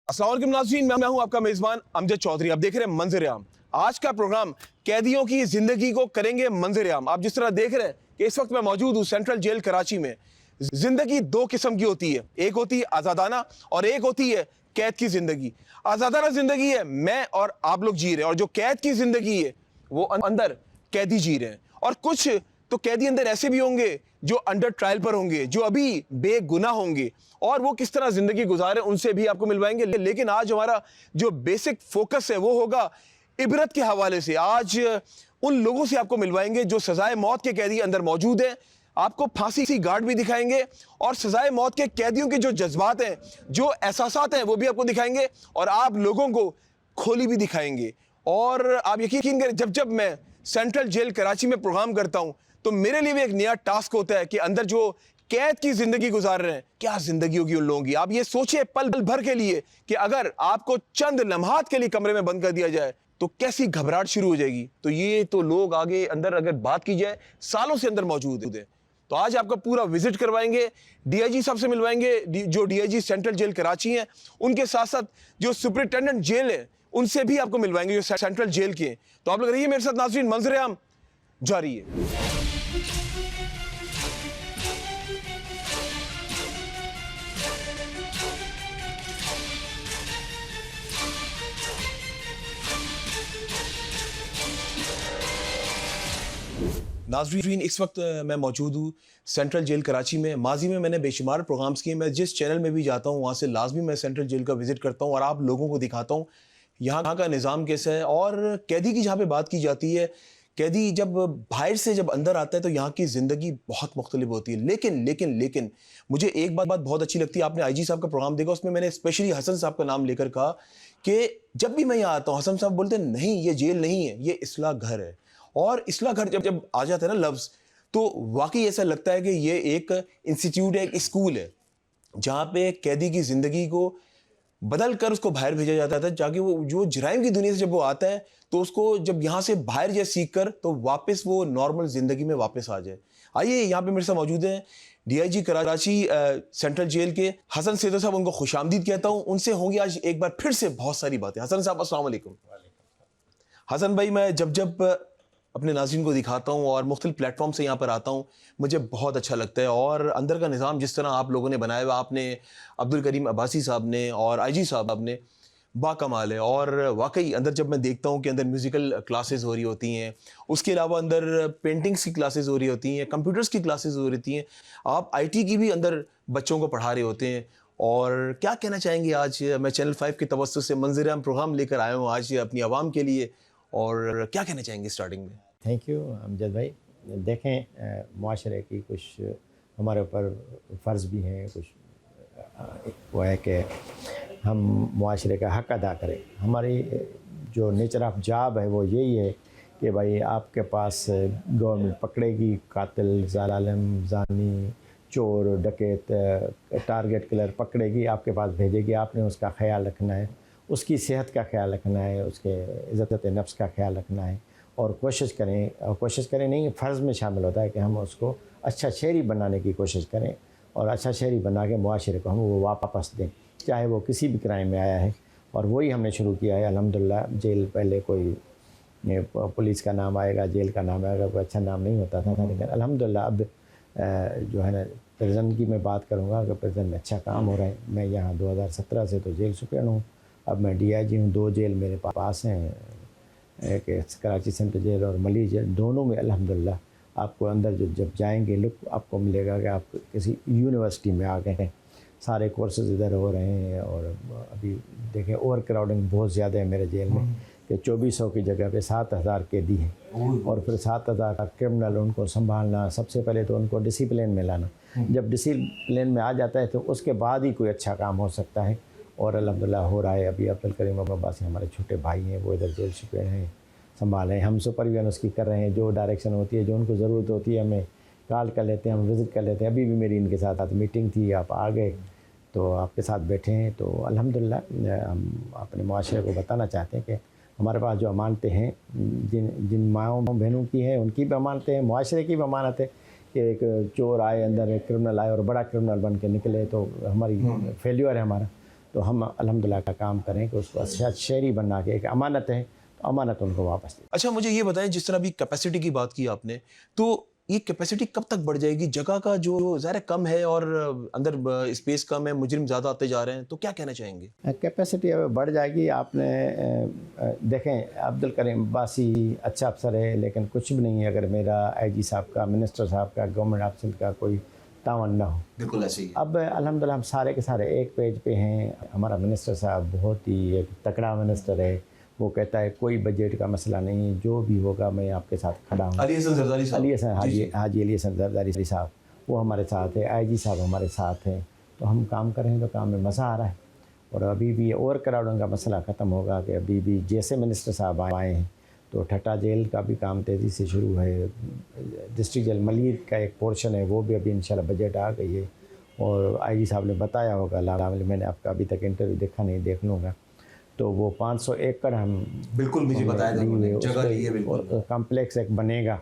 अस्सलाम वालेकुम नाज़रीन, मैं हूं आपका मेज़बान अमजद चौधरी। आप देख रहे हैं मंज़र-ए-आम। आज का प्रोग्राम कैदियों की ज़िंदगी को करेंगे मंज़र-ए-आम। आप जिस तरह देख रहे हैं कि इस वक्त मैं मौजूद हूं सेंट्रल जेल कराची में। ज़िंदगी दो किस्म की होती है, एक होती है आज़ादाना और एक होती है कैद की ज़िंदगी। आज़ादाना ज़िंदगी है मैं और आप लोग जी रहे हैं, और जो कैद की ज़िंदगी है वो अंदर कैदी जी रहे हैं। और कुछ तो कैदी अंदर ऐसे भी होंगे जो अंडर ट्रायल पर होंगे, जो अभी बेगुनाह होंगे, और वो किस तरह जिंदगी गुजारे उनसे भी आपको मिलवाएंगे। लेकिन आज हमारा जो बेसिक फोकस है वो होगा इबरत के हवाले से। आज उन लोगों से आपको मिलवाएंगे जो सजाए मौत के कैदी अंदर मौजूद हैं। आपको फांसी सी गार्ड भी दिखाएंगे और सजाए मौत के कैदियों के जो जज्बात हैं, जो एहसासात हैं, वो भी आपको दिखाएंगे और आप लोगों को खोली भी दिखाएंगे। और आप यकीन करें, जब जब मैं सेंट्रल जेल कराची में प्रोग्राम करता हूं तो मेरे लिए भी एक नया टास्क होता है कि अंदर जो कैद की जिंदगी गुजार रहे हैं, क्या जिंदगी होगी उन लोगों की। आप ये सोचिए पल भर के लिए कि अगर आपको चंद लम्हात के लिए कमरे में बंद कर दिया जाए तो कैसी घबराहट शुरू हो जाएगी। तो ये तो लोग आगे अंदर अगर बात की जाए सालों से अंदर मौजूद है। तो आज आपका पूरा विजिट करवाएंगे, डीआईजी साहब से मिलवाएंगे, जो डीआईजी सेंट्रल जेल कराची हैं, उनके साथ साथ जो सुपरिटेंडेंट जेल है उनसे भी आपको मिलवाएंगे जो सेंट्रल जेल के। तो आप लोग रहिए मेरे साथ नाज़रीन, मंज़र-ए-आम जारी है। नाज़रीन, इस वक्त मैं मौजूद हूँ सेंट्रल जेल कराची में। माजी में मैंने बेशुमार प्रोग्राम्स किए। मैं जिस चैनल में भी जाता हूँ वहाँ से लाजमी मैं सेंट्रल जेल का विज़िट करता हूँ और आप लोगों को दिखाता हूँ यहाँ का निज़ाम कैसा है। और कैदी की जहाँ पे बात की जाती है, कैदी जब बाहर से जब अंदर आता है तो यहाँ की ज़िंदगी बहुत मुख्तलिफ होती है। लेकिन मुझे एक बात बहुत अच्छी लगती है। आपने आईजी साहब का प्रोग्राम देखा, उसमें मैंने स्पेशली हसन साहब का नाम लेकर कहा कि जब भी मैं यहाँ आता हूँ हसन साहब बोलते हैं नहीं ये जेल नहीं है, ये इसलाह घर है। और इसलाह घर जब आ जाता है ना लफ्ज़, तो वाकई ऐसा लगता है कि ये एक इंस्टीट्यूट है, एक स्कूल है जहाँ पे कैदी की ज़िंदगी को बदल कर उसको बाहर भेजा जाता था, ताकि वो जो जराइम की दुनिया से जब वो आता है तो उसको जब यहाँ से बाहर जाए सीख कर तो वापस वो नॉर्मल ज़िंदगी में वापस आ जाए। आइए, यहाँ पे मेरे साथ मौजूद हैं डीआईजी कराची सेंट्रल जेल के हसन सैयद साहब। उनको खुशामदीद कहता हूँ। उनसे होंगी आज एक बार फिर से बहुत सारी बातें। हसन साहब अस्सलाम वालेकुम। हसन भाई, मैं जब अपने नाज़रीन को दिखाता हूँ और मुख्तलिफ प्लेटफॉर्म से यहाँ पर आता हूँ, मुझे बहुत अच्छा लगता है। और अंदर का निज़ाम जिस तरह आप लोगों ने बनाया हुआ, आपने अब्दुल करीम अब्बासी साहब ने और आईजी साहब ने, बाकमाल है। और वाकई अंदर जब मैं देखता हूँ कि अंदर म्यूज़िकल क्लासेस हो रही होती हैं, उसके अलावा अंदर पेंटिंग्स की क्लासेस हो रही होती हैं, कंप्यूटर्स की क्लासेस हो रही हैं, आप आईटी की भी अंदर बच्चों को पढ़ा रहे होते हैं। और क्या कहना चाहेंगे, आज मैं चैनल 5 के तवज्जुह से मंज़र-ए-आम प्रोग्राम लेकर आया हूँ आज अपनी आवाम के लिए, और क्या कहना चाहेंगे स्टार्टिंग में? थैंक यू अमजद भाई। देखें, माशरे की कुछ हमारे ऊपर फ़र्ज़ भी हैं, कुछ वो है कि हम माशरे का हक़ अदा करें। हमारी जो नेचर ऑफ जॉब है वो यही है कि भाई आपके पास गवर्नमेंट पकड़ेगी कातिल, ज़ालिम, ज़ानी, चोर, डकैत, टारगेट किलर पकड़ेगी, आपके पास भेजेगी। आपने उसका ख्याल रखना है, उसकी सेहत का ख्याल रखना है, उसके इज़्ज़त नफ्स का ख्याल रखना है। और कोशिश करें नहीं, फ़र्ज़ में शामिल होता है कि हम उसको अच्छा शहरी बनाने की कोशिश करें और अच्छा शहरी बना के मुआशरे को हम वो वापस दें, चाहे वो किसी भी क्राइम में आया है। और वही हमने शुरू किया है अल्हम्दुलिल्लाह। जेल पहले कोई पुलिस का नाम आएगा, जेल का नाम आएगा, कोई अच्छा नाम नहीं होता था, लेकिन अल्हम्दुलिल्लाह अब जो है ना, प्रेज़ेंट की मैं बात करूँगा कि प्रेज़ेंट में अच्छा काम हो रहा है। मैं यहाँ 2017 से तो जेल सुपरडेंट हूँ, अब मैं डीआईजी हूँ। 2 जेल मेरे पास हैं, एक कराची सेंट्रल जेल और मली जेल। दोनों में अल्हम्दुलिल्लाह आपको अंदर जब जाएंगे लुक आपको मिलेगा कि आप किसी यूनिवर्सिटी में आ गए हैं। सारे कोर्सेज इधर हो रहे हैं। और अभी देखें, ओवर क्राउडिंग बहुत ज़्यादा है मेरे जेल में कि 2400 की जगह पे 7000 कैदी हैं, और फिर 7000 क्रिमिनल, उनको संभालना। सबसे पहले तो उनको डिसिप्लिन में लाना। जब डिसिप्लिन में आ जाता है तो उसके बाद ही कोई अच्छा काम हो सकता है। और अल्हम्दुलिल्लाह हो रहा है। अभी अब्दुल करीम अब्बासी हमारे छोटे भाई हैं, वो इधर जेल सुपरडेंट हैं, संभाल हैं। हम सुपरविजन उसकी कर रहे हैं। जो डायरेक्शन होती है, जो उनको ज़रूरत होती है, हमें कॉल कर लेते हैं, हम विज़िट कर लेते हैं। अभी भी मेरी इनके साथ मीटिंग थी, आप आ गए तो आपके साथ बैठे हैं। तो अल्हम्दुलिल्लाह हम अपने मुआशरे को बताना चाहते हैं कि हमारे पास जो अमानतें हैं, जिन माओं बहनों की हैं उनकी भी अमानतें हैं, मुआशरे की भी अमानत है कि एक चोर आए अंदर, एक क्रिमिनल आए और बड़ा क्रिमिनल बन के निकले तो हमारी फेल्यूर है हमारा। तो हम अल्हम्दुलिल्लाह का काम करें कि उसको अच्छा शहरी बना के, एक अमानत है तो अमानत उनको वापस दें। अच्छा मुझे ये बताएं, जिस तरह अभी कैपेसिटी की बात की आपने, तो ये कैपेसिटी कब तक बढ़ जाएगी? जगह का जो ज़ाहिर कम है और अंदर स्पेस कम है, मुजरिम ज़्यादा आते जा रहे हैं, तो क्या कहना चाहेंगे? कैपेसिटी अब बढ़ जाएगी। आपने देखें, अब्दुल करीम अब्बासी अच्छा अफसर है, लेकिन कुछ भी नहीं है अगर मेरा आईजी साहब का, मिनिस्टर साहब का, गवर्नमेंट ऑफ सिंध का कोई तावन ना हो। बिल्कुल ऐसे ही। अब अल्हम्दुलिल्लाह हम सारे के सारे एक पेज पे हैं। हमारा मिनिस्टर साहब बहुत ही एक तगड़ा मिनिस्टर है। वो कहता है कोई बजट का मसला नहीं, जो भी होगा मैं आपके साथ खड़ा हूँ। अली हसन जरदारी साहब। अली हसन हाजी अली हसन जरदारी साहब वो हमारे साथ है, आईजी साहब हमारे साथ हैं। तो हम काम कर रहे हैं तो काम में मज़ा आ रहा है। और अभी भी ओवर क्राउडिंग का मसला ख़त्म होगा कि अभी भी जैसे मिनिस्टर साहब आए हैं तो ठट्टा जेल का भी काम तेज़ी से शुरू है। डिस्ट्रिक्ट जेल मलीर का एक पोर्शन है, वो भी अभी इंशाल्लाह बजट आ गई है। और आईजी साहब ने बताया होगा, मैंने आपका अभी तक इंटरव्यू देखा नहीं, देख लूँगा। तो वो 500 एकड़ हम बिल्कुल मुझे बताया था उन्होंने, जगह ली है बिल्कुल। कॉम्प्लेक्स एक बनेगा।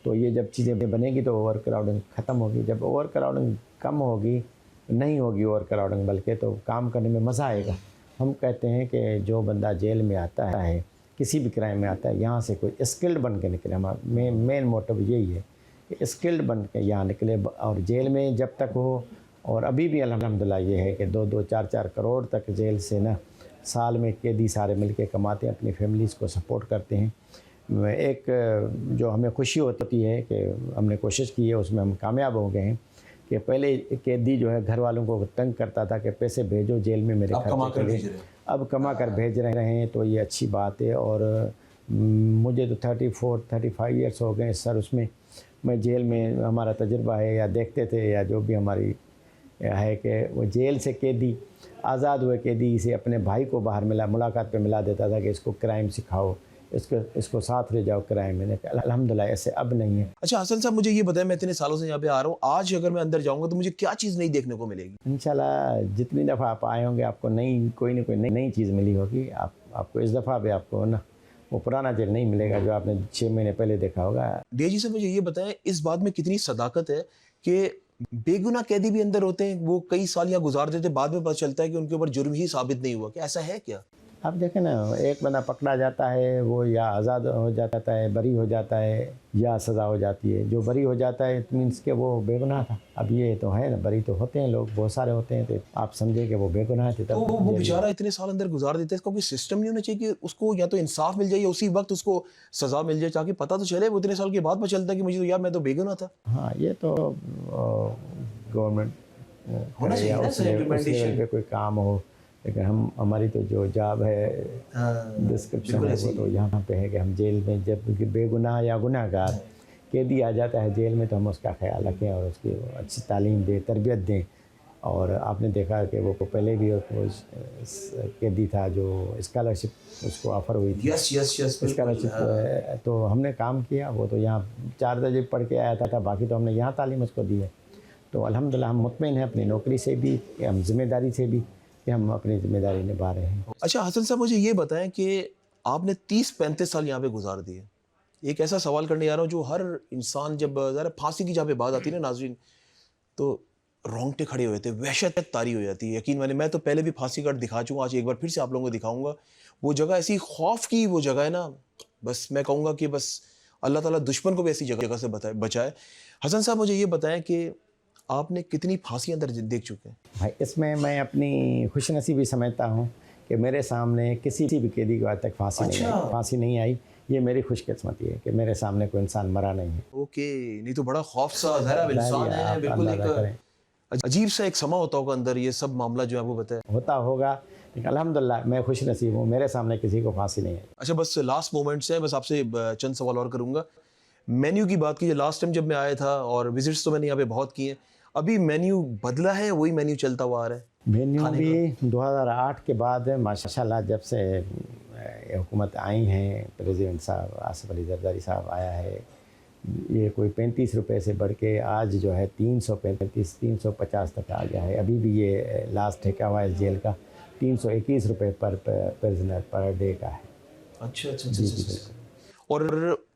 तो ये जब चीज़ें बनेगी तो ओवर क्राउडिंग ख़त्म होगी। जब ओवर क्राउडिंग कम होगी, नहीं होगी ओवर क्राउडिंग, बल्कि तो काम करने में मज़ा आएगा। हम कहते हैं कि जो बंदा जेल में आता है, किसी भी क्राइम में आता है, यहाँ से कोई स्किल्ड बन के निकले। हमारा मेन मोटिव यही है कि स्किल्ड बन के यहाँ निकले। और जेल में जब तक हो, और अभी भी अल्हम्दुलिल्लाह ये है कि 2-2, 4-4 करोड़ तक जेल से ना साल में कैदी सारे मिलके कमाते हैं, अपनी फैमिलीज़ को सपोर्ट करते हैं। एक जो हमें खुशी होती है कि हमने कोशिश की है, उसमें हम कामयाब हो गए हैं कि पहले कैदी जो है घर वालों को तंग करता था कि पैसे भेजो जेल में मेरे खर्चे के लिए, अब कमा कर भेज रहे हैं। तो ये अच्छी बात है। और मुझे तो 34-35 ईयर्स हो गए सर उसमें। मैं जेल में, हमारा तजुर्बा है, या देखते थे या जो भी हमारी है कि वो जेल से कैदी, आज़ाद हुए कैदी से अपने भाई को बाहर मुलाकात पे मिला देता था कि इसको क्राइम सिखाओ, इसको साथ ले जाओ क्राइम में। अल्हम्दुलिल्लाह ऐसे अब नहीं है। अच्छा हसन साहब मुझे ये बताएं, मैं इतने सालों से यहाँ पे आ रहा हूँ, आज अगर मैं अंदर जाऊँगा तो मुझे क्या चीज़ नई देखने को मिलेगी? इंशाल्लाह जितनी दफ़ा आप आए होंगे आपको कोई ना कोई नई चीज़ मिली होगी। आपको इस दफ़ा भी आपको ना वो पुराना जेल नहीं मिलेगा जो आपने 6 महीने पहले देखा होगा। डीआईजी से मुझे ये बताएं, इस बात में कितनी सदाकत है कि बेगुनाह कैदी भी अंदर होते हैं, वो कई साल यहाँ गुजार देते, बाद में पता चलता है कि उनके ऊपर जुर्म ही साबित नहीं हुआ। क्या ऐसा है क्या? आप देखें ना, एक बंदा पकड़ा जाता है, वो या आज़ाद हो जाता है, बरी हो जाता है, या सज़ा हो जाती है। जो बरी हो जाता है इट मीन्स के वो बेगुनाह था। अब ये तो है ना, बरी तो होते हैं लोग, बहुत सारे होते हैं, तो आप समझे कि वो बेगुनाह थे। तो वो बेचारा इतने साल अंदर गुजार देता है, इसका कोई सिस्टम नहीं होना चाहिए कि उसको या तो इंसाफ मिल जाए या उसी वक्त उसको सज़ा मिल जाए, ताकि पता तो चले। वो इतने साल के बाद पता चलता है कि मुझे तो यार मैं तो बेगुनाह था। हाँ, ये तो गवर्नमेंट होना चाहिए ना उस लेवल पे कोई काम हो। लेकिन हमारी तो जो जॉब है, डिस्क्रिप्शन है, वो तो यहाँ पे है कि हम जेल में जब बेगुनाह या गुनाहगार कैदी आ जाता है जेल में तो हम उसका ख्याल रखें और उसकी अच्छी तालीम दें, तरबियत दें। और आपने देखा कि वो पहले भी कैदी था जो स्कॉलरशिप उसको ऑफ़र हुई थी। यस स्कॉलरशिप तो हमने काम किया। वो तो यहाँ 4 दर्जे पढ़ के आया था, बाकी तो हमने यहाँ तालीम उसको दी है। तो अल्हम्दुलिल्लाह हम मुतमईन हैं अपनी नौकरी से भी, हम जिम्मेदारी से भी, कि हम अपनी जिम्मेदारी निभा रहे हैं। अच्छा हसन साहब मुझे ये बताएं कि आपने 30-35 साल यहाँ पे गुजार दिए। एक ऐसा सवाल करने जा रहा हूँ जो हर इंसान, जब ज़रा फांसी की जहाँ पे बात आती है ना नाज़रीन, तो रोंगटे खड़े हो जाते हैं, वहशत तारी हो जाती है। यकीन माने, मैं तो पहले भी फांसी का दिखा चुका, आज एक बार फिर से आप लोगों को दिखाऊंगा। वो जगह ऐसी खौफ की वो जगह है ना, बस मैं कहूँगा कि बस अल्लाह ताला दुश्मन को भी ऐसी जगह से बचाए। हसन साहब मुझे ये बताएं कि आपने कितनी फांसी अंदर देख चुके हैं? भाई इसमें मैं अपनी खुशनसीबी समझता हूँ कि मेरे सामने किसी भी कैदी को आज तक फांसी नहीं आई। ये मेरी खुशकिस्मती है कि मेरे सामने कोई इंसान मरा नहीं है। ओके, नहीं तो बड़ा खौफ सा इंसान है, बिल्कुल एक अजीब सा एक समा होता होगा अंदर, ये सब मामला जो है वो बताया होता होगा। लेकिन अल्हम्दुलिल्लाह मैं खुश नसीब हूँ, मेरे सामने किसी को फांसी नहीं आई। अच्छा बस लास्ट मोमेंट्स है, बस आपसे चंद सवाल और करूँगा। मेन्यू की बात कीजिए, लास्ट टाइम जब मैं आया था, और विजिट्स तो मैंने यहाँ पे बहुत किए, अभी मेन्यू बदला है, वही मेन्यू चलता हुआ आ रहा है? मेन्यू भी 2008 के बाद माशाल्लाह जब से हुकूमत आई हैं, प्रेसिडेंट साहब आसिफ अली जरदारी साहब आया है, ये कोई 35 रुपये से बढ़ के आज जो है 350 तक आ गया है। अभी भी ये लास्ट ठेका हुआ है जेल का 321 रुपये पर प्रिजनर पर डे का है। अच्छा। और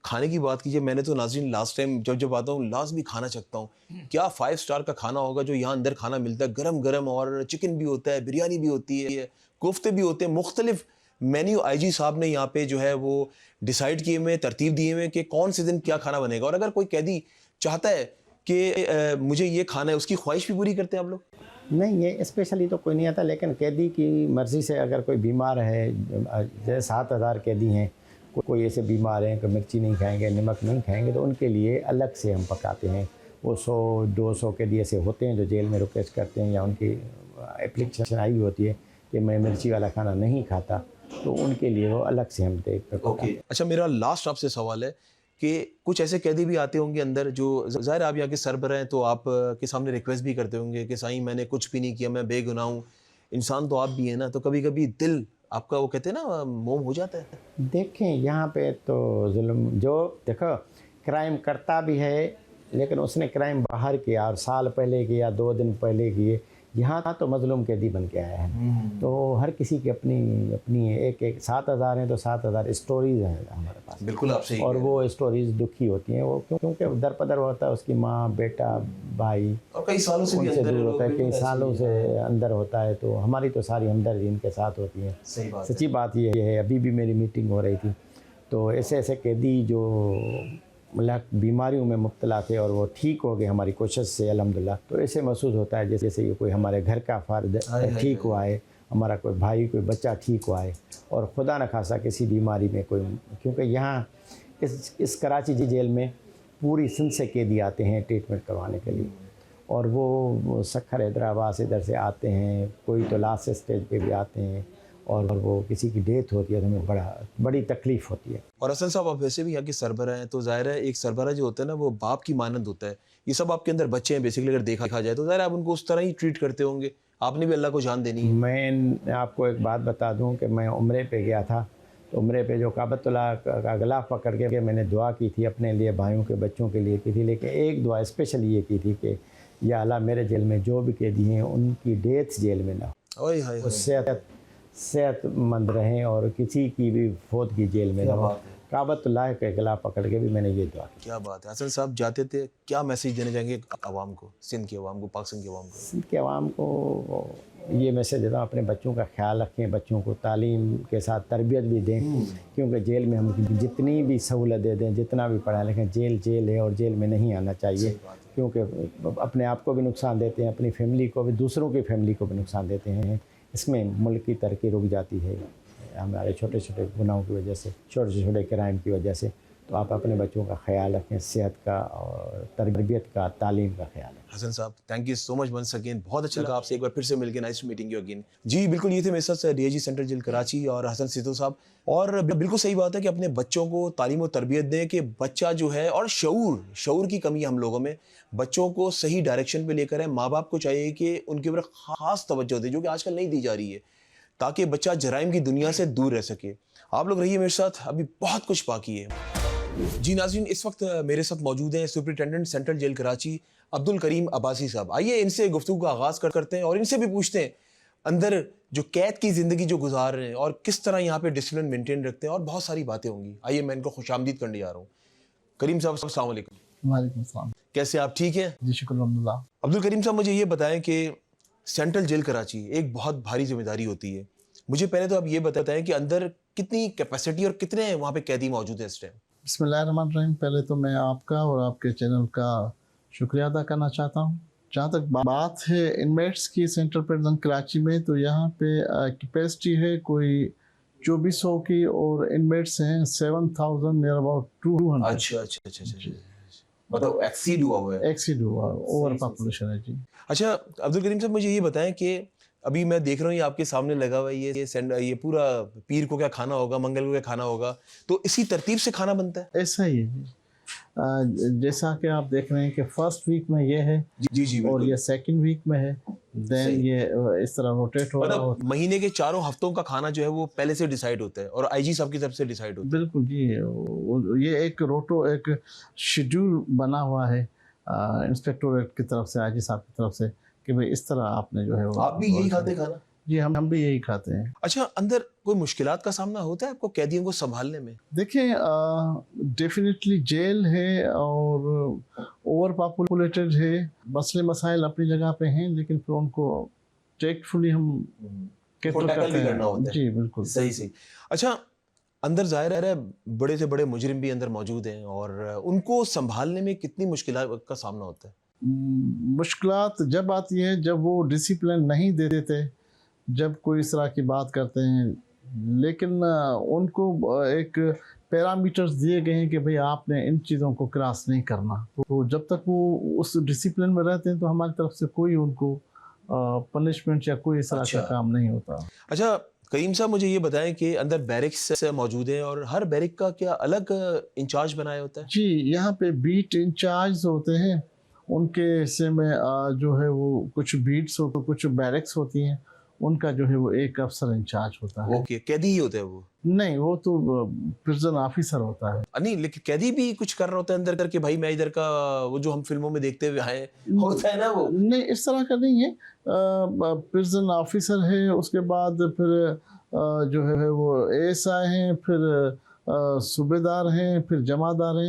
खाने की बात कीजिए, मैंने तो नाज़रीन लास्ट टाइम जब जब आता हूँ लाजमी खाना चखता हूँ। क्या 5 स्टार का खाना होगा जो यहाँ अंदर खाना मिलता है, गरम गरम, और चिकन भी होता है, बिरयानी भी होती है, कोफ्ते भी होते हैं, मुख्तलिफ मेन्यू आईजी साहब ने यहाँ पे जो है वो डिसाइड किए हुए, तरतीब दिए हुए कि कौन से दिन क्या खाना बनेगा। और अगर कोई कैदी चाहता है कि मुझे ये खाना है, उसकी ख्वाहिश भी पूरी करते हैं आप लोग? नहीं, ये स्पेशली तो कोई नहीं आता, लेकिन कैदी की मर्ज़ी से अगर कोई बीमार है, जैसे 7,000 कैदी हैं, कोई ऐसे बीमार हैं कि मिर्ची नहीं खाएंगे, नमक नहीं खाएंगे, तो उनके लिए अलग से हम पकाते हैं। वो 100-200 कैदी ऐसे होते हैं जो जेल में रिक्वेस्ट करते हैं, या उनकी एप्लीकेशन आई हुई होती है कि मैं मिर्ची वाला खाना नहीं खाता, तो उनके लिए वो अलग से हम पकाते हैं। अच्छा, मेरा लास्ट आपसे सवाल है कि कुछ ऐसे कैदी भी आते होंगे अंदर जो ज़ाहिर आप यहाँ के सरबराह हैं, तो आप के सामने रिक्वेस्ट भी करते होंगे कि साईं मैंने कुछ भी नहीं किया, मैं बेगुनाह हूँ, इंसान तो आप भी हैं ना, तो कभी कभी दिल आपका वो कहते हैं ना मोम हो जाता है? देखें, यहाँ पे तो जुल्म जो देखो, क्राइम करता भी है, लेकिन उसने क्राइम बाहर किया और साल पहले किया, 2 दिन पहले किए, यहाँ तो मजलूम कैदी बन के आया है। तो हर किसी की अपनी अपनी एक 7,000 हैं तो 7,000 स्टोरीज हैं हमारे पास। बिल्कुल आप सही और वो स्टोरीज दुखी होती हैं, वो क्योंकि दर पदर होता है, उसकी माँ, बेटा, भाई, और कई सालों से भी उनसे अंदर दूर है, होता है, लोग कई बिल्कुल सालों से अंदर होता है। तो हमारी तो सारी हमदर्दी इनके साथ होती है। सही बात सच्ची बात ये है, अभी भी मेरी मीटिंग हो रही थी, तो ऐसे ऐसे कैदी जो मतलब बीमारियों में मुब्तला थे और वो ठीक हो गए हमारी कोशिश से अल्हम्दुलिल्लाह, तो ऐसे महसूस होता है जैसे ये कोई हमारे घर का फ़र्द ठीक हुआ है, हमारा कोई भाई, कोई बच्चा ठीक हुआ है, और खुदा न खासा किसी बीमारी में कोई, क्योंकि यहाँ इस कराची जेल में पूरी सिंध से कैदी आते हैं ट्रीटमेंट करवाने के लिए, और वो सखर हैदराबाद से इधर से आते हैं, कोई तो लास्ट स्टेज पे भी आते हैं, और वो किसी की डेथ होती है तो हमें बड़ी तकलीफ़ होती है। और हसन साहब, आप वैसे भी यहाँ के सरबराह हैं, तो ज़ाहिर है एक सरबराह जो होता है ना वो बाप की मानंद होता है। ये सब आपके अंदर बच्चे हैं बेसिकली, अगर देखा जाए तो ज़ाहिर है आप उनको उस तरह ही ट्रीट करते होंगे, आपने भी अल्लाह को जान देनी है। मैं आपको एक बात बता दूं कि मैं उम्रे पे गया था, तो उम्रे पे जो काबतुल्लाह का गिलाफ पकड़ के मैंने दुआ की थी, अपने लिए, भाइयों के बच्चों के लिए की थी, लेकिन एक दुआ स्पेशल ये की थी कि या अल्लाह मेरे जेल में जो भी कैदी हैं उनकी डेथ जेल में ना हो, ओए हाय वो सेहतमंद रहें और किसी की भी फौत की जेल में ना हो। काबतुल्लाह के गिलाफ पकड़ के भी मैंने ये दुआ की। क्या बात है। हसन साहब जाते थे, क्या मैसेज देना चाहेंगे आवाम को, सिंध की आवाम को, पाक सिंध की आवाम को? सिंध के अवाम को ये मैसेज देता हूँ, अपने बच्चों का ख्याल रखें, बच्चों को तालीम के साथ तरबियत भी दें, क्योंकि जेल में हम जितनी भी सहूलत दे दें, जितना भी पढ़ा लिखें, जेल है और जेल में नहीं आना चाहिए, क्योंकि अपने आप को भी नुकसान देते हैं, अपनी फैमिली को भी, दूसरों की फैमिली को भी नुकसान देते हैं। इसमें मुल्क की तरक्की रुक जाती है हमारे छोटे छोटे गुनाहों की वजह से, छोटे छोटे क्राइम की वजह से। तो आप अपने बच्चों का ख्याल रखें, सेहत का और तरबियत का, तालीम का ख्याल रखें। हसन साहब, thank you so much once again, बहुत अच्छा लगा आपसे एक बार फिर से मिलकर, नाइस मीटिंग यू अगेन। जी बिल्कुल, ये थे मेरे साथ डीआईजी सेंट्रल जेल कराची और हसन सिद्धू साहब। और बिल्कुल सही बात है कि अपने बच्चों को तालीम और तरबियत दें, कि बच्चा जो है, और शऊर की कमी है हम लोगों में, बच्चों को सही डायरेक्शन पे लेकर है। माँ बाप को चाहिए कि उनके ऊपर खास तवज्जो दे, जो कि आजकल नहीं दी जा रही है, ताकि बच्चा जराइम की दुनिया से दूर रह सके। आप लोग रहिए मेरे साथ, अभी बहुत कुछ बाकी है। जी नाज़रीन, इस वक्त मेरे साथ मौजूद हैं superintendent central jail Karachi Abdul Karim Abbasi Sahab. आइए इनसे गुफ्तगू का आगाज़ करते हैं और इनसे भी पूछते हैं अंदर जो कैद की ज़िंदगी जो गुजार रहे हैं और किस तरह यहाँ पे डिसिप्लिन मेंटेन रखते हैं, और बहुत सारी बातें होंगी। आइए मैं इनको खुशामदीद करने जा रहा हूँ। करीम साहब, अस्सलाम वालेकुम। वालेकुम सलाम। कैसे आप, ठीक हैं? जी शुक्र अल्हम्दुलिल्लाह। अब्दुल करीम साहब, मुझे ये बताएं कि सेंट्रल जेल कराची एक बहुत भारी जिम्मेदारी होती है। मुझे पहले तो आप ये बताएं कि अंदर कितनी कैपेसिटी और कितने वहाँ पे कैदी मौजूद हैं इस टाइम? बिस्मिल्लाहिर्रहमानिर्रहीम। पहले तो मैं आपका और आपके चैनल का शुक्रिया अदा करना चाहता हूँ। जहाँ तक बात है इनमेट्स की सेंट्रल प्रिजन कराची में, तो यहाँ पे कैपेसिटी है कोई 2400 की, और इनमेट्स हैं 7000 नियर अबाउट 200। अच्छा, मतलब एक्सीड हुआ हुआ है। एक्सीड हुआ, ओवर पॉपुलेशन है जी। अच्छा अब्दुल करीम साहब, मुझे ये बताएं कि अभी मैं देख रहा हूँ ये आपके सामने लगा हुआ है, ये पूरा पीर को क्या खाना होगा, मंगल को क्या खाना होगा, तो इसी तरतीब से खाना बनता है? ऐसा ही है जी। जैसा कि आप देख रहे हैं कि फर्स्ट वीक में ये है जी और ये सेकंड वीक में है, देन ये इस तरह रोटेट हो रहा मतलब होता है। महीने के 4 हफ्तों का खाना जो है वो पहले से डिसाइड होता है और आईजी साहब की तरफ से डिसाइड होता है? बिल्कुल जी, ये एक शेड्यूल बना हुआ है इंस्पेक्टोरेट की तरफ से, आईजी साहब की तरफ से, कि भाई इस तरह आपने जो है आप भी यही खाते खाना? जी हम भी यही खाते हैं। अच्छा, अंदर कोई मुश्किलात का सामना होता है आपको कैदियों को संभालने में? देखिए डेफिनेटली जेल है और ओवर पॉपुलेटेड है, मसले मसाइल अपनी जगह पे हैं, लेकिन फिर उनको टेक्टफुली हम कैटर टैकल करते भी करना होता हैं। है। जी बिल्कुल। सही सही। अच्छा, अंदर ज़ाहिर है बड़े से बड़े मुजरिम भी अंदर मौजूद हैं और उनको संभालने में कितनी मुश्किलात का सामना होता है? मुश्किलात जब आती है जब वो डिसिप्लिन नहीं दे देते, जब कोई इस तरह की बात करते हैं, लेकिन उनको एक पैरामीटर्स दिए गए हैं कि भाई आपने इन चीज़ों को क्रॉस नहीं करना। तो जब तक वो उस डिसिप्लिन में रहते हैं तो हमारी तरफ से कोई उनको पनिशमेंट या कोई इस तरह का अच्छा। काम नहीं होता। अच्छा, करीम साहब मुझे ये बताएं कि अंदर बैरिक्स मौजूद हैं और हर बैरिक का क्या अलग इंचार्ज बनाया होता है? जी, यहाँ पे बीट इंचार्ज होते हैं, उनके हिस्से में जो है वो कुछ बीट्स हो, कुछ बैरक्स होती हैं, उनका जो है वो एक अफसर इंचार्ज होता है। ओके, कैदी ही होते हैं वो? नहीं, वो तो प्रिजन ऑफिसर होता है। नहीं, लेकिन कैदी भी कुछ कर रहा होता है अंदर करके, भाई मैं इधर का, वो जो हम फिल्मों में देखते हुए आए होता है ना वो? नहीं, इस तरह का नहीं है। प्रिजन ऑफिसर है, उसके बाद फिर जो है वो एएसआई हैं, फिर सूबेदार हैं, फिर जमादार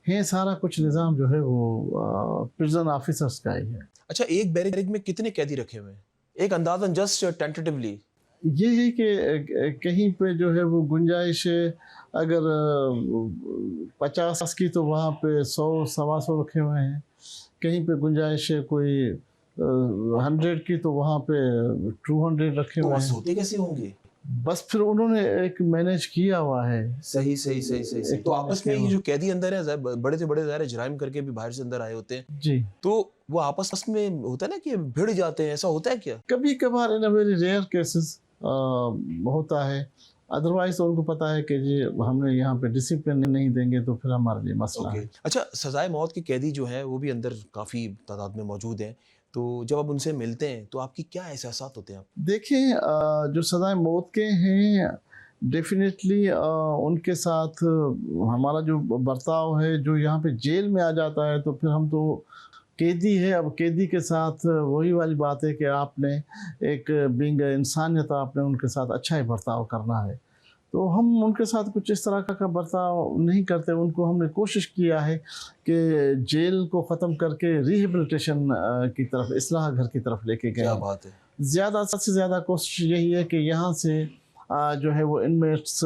हैं, सारा कुछ निज़ाम जो है वो प्रिजन ऑफिसर्स का ही है। अच्छा, एक बैरिक में कितने कैदी रखे हुए हैं? एक अंदाजन जस्ट टेंटेटिवली। ये है कि कहीं पे जो है वो गुंजाइश है, अगर 50 की तो वहाँ पे 100 सवा 100 रखे हुए हैं। कहीं पे गुंजाइश है कोई 100 की तो वहाँ पे 200 रखे तो हुए वहाँ हैं। सोते कैसे होंगे? बस फिर उन्होंने एक मैनेज किया हुआ है। सही सही सही सही सही। तो आपस में ये जो कैदी अंदर है, बड़े से बड़े ज़ाहिर जुराइम करके भी बाहर से अंदर आए होते हैं, जी, तो वो आपस में होता है ना कि भिड़ जाते हैं, ऐसा होता है क्या? कभी कभार इन वेरी रेयर केसेस होता है। अदरवाइज तो उनको पता है कि जी हमने यहाँ पे डिसिप्लिन नहीं देंगे तो फिर हमारे लिए मसला है। अच्छा, सजाए मौत के कैदी जो हैं वो भी अंदर काफ़ी तादाद में मौजूद हैं, तो जब आप उनसे मिलते हैं तो आपकी क्या एहसासात होते हैं आप? देखिए जो सज़ाए मौत के हैं डेफिनेटली उनके साथ हमारा जो बर्ताव है, जो यहाँ पे जेल में आ जाता है तो फिर हम तो कैदी है, अब कैदी के साथ वही वाली बात है कि आपने एक बीइंग इंसानियत आपने उनके साथ अच्छा ही बर्ताव करना है। तो हम उनके साथ कुछ इस तरह का बर्ताव नहीं करते। उनको हमने कोशिश किया है कि जेल को ख़त्म करके रिहेबिलिटेशन की तरफ, इस्लाह घर की तरफ लेके गए। क्या बात है। ज़्यादा से ज़्यादा कोशिश यही है कि यहाँ से जो है वो इनमेट्स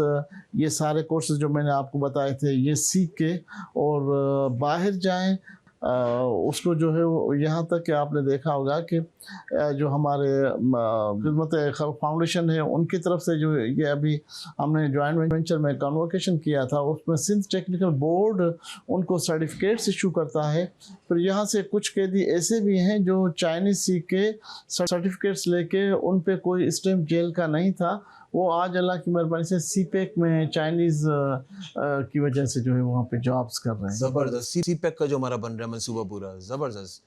ये सारे कोर्सेज जो मैंने आपको बताए थे ये सीख के और बाहर जाएं। उसको जो है वो यहाँ तक कि आपने देखा होगा कि जो हमारे खिदमत खल्क फाउंडेशन है उनकी तरफ से जो ये अभी हमने जॉइंट वेंचर में कन्वोकेशन किया था, उसमें सिंध टेक्निकल बोर्ड उनको सर्टिफिकेट्स इशू करता है। फिर यहाँ से कुछ कैदी ऐसे भी हैं जो चाइनीज़ सीख के सर्टिफिकेट्स लेके उन पे कोई स्टैम्प जेल का नहीं था, वो आज अल्लाह की मेहरबानी से सीपेक में चाइनीज़ की वजह से जो है वहाँ पे जॉब्स कर रहे हैं। ज़बरदस्त, सीपैक का जो हमारा बन रहा है मंसूबा पूरा, ज़बरदस्त।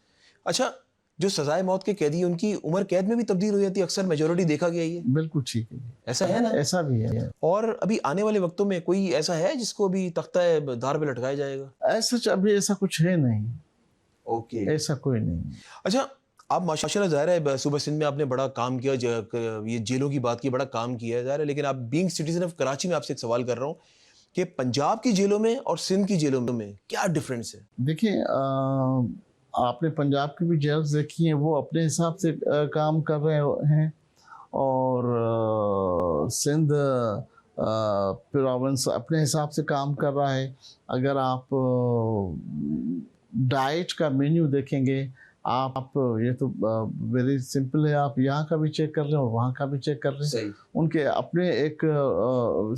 अच्छा, जो सजाए मौत के कैदी उनकी उम्र कैद में भी तब्दील हो जाती है, अक्सर मेजोरिटी देखा गया ये, बिल्कुल ठीक है, ऐसा है ना? ऐसा भी है। और अभी आने वाले वक्तों में कोई ऐसा है जिसको अभी तख्ता दार पे लटकाया जाएगा? ऐसा अभी ऐसा कुछ है नहीं, ओके। ऐसा कोई नहीं। अच्छा, आप माशाल्लाह ज़ाहिर है सूबा सिंध में आपने बड़ा काम किया, ये जेलों की बात की, बड़ा काम किया है ज़ाहिर है, लेकिन आप बीइंग सिटीजन ऑफ कराची में आपसे एक सवाल कर रहा हूँ कि पंजाब की जेलों में और सिंध की जेलों में क्या डिफरेंस है? देखिए आपने पंजाब की भी जेल्स देखी हैं, वो अपने हिसाब से काम कर रहे हैं और सिंध प्रोविंस अपने हिसाब से काम कर रहा है। अगर आप डाइट का मेन्यू देखेंगे आप, ये तो वेरी सिंपल है, आप यहाँ का भी चेक कर रहे हैं और वहाँ का भी चेक कर रहे हैं। सही। उनके अपने एक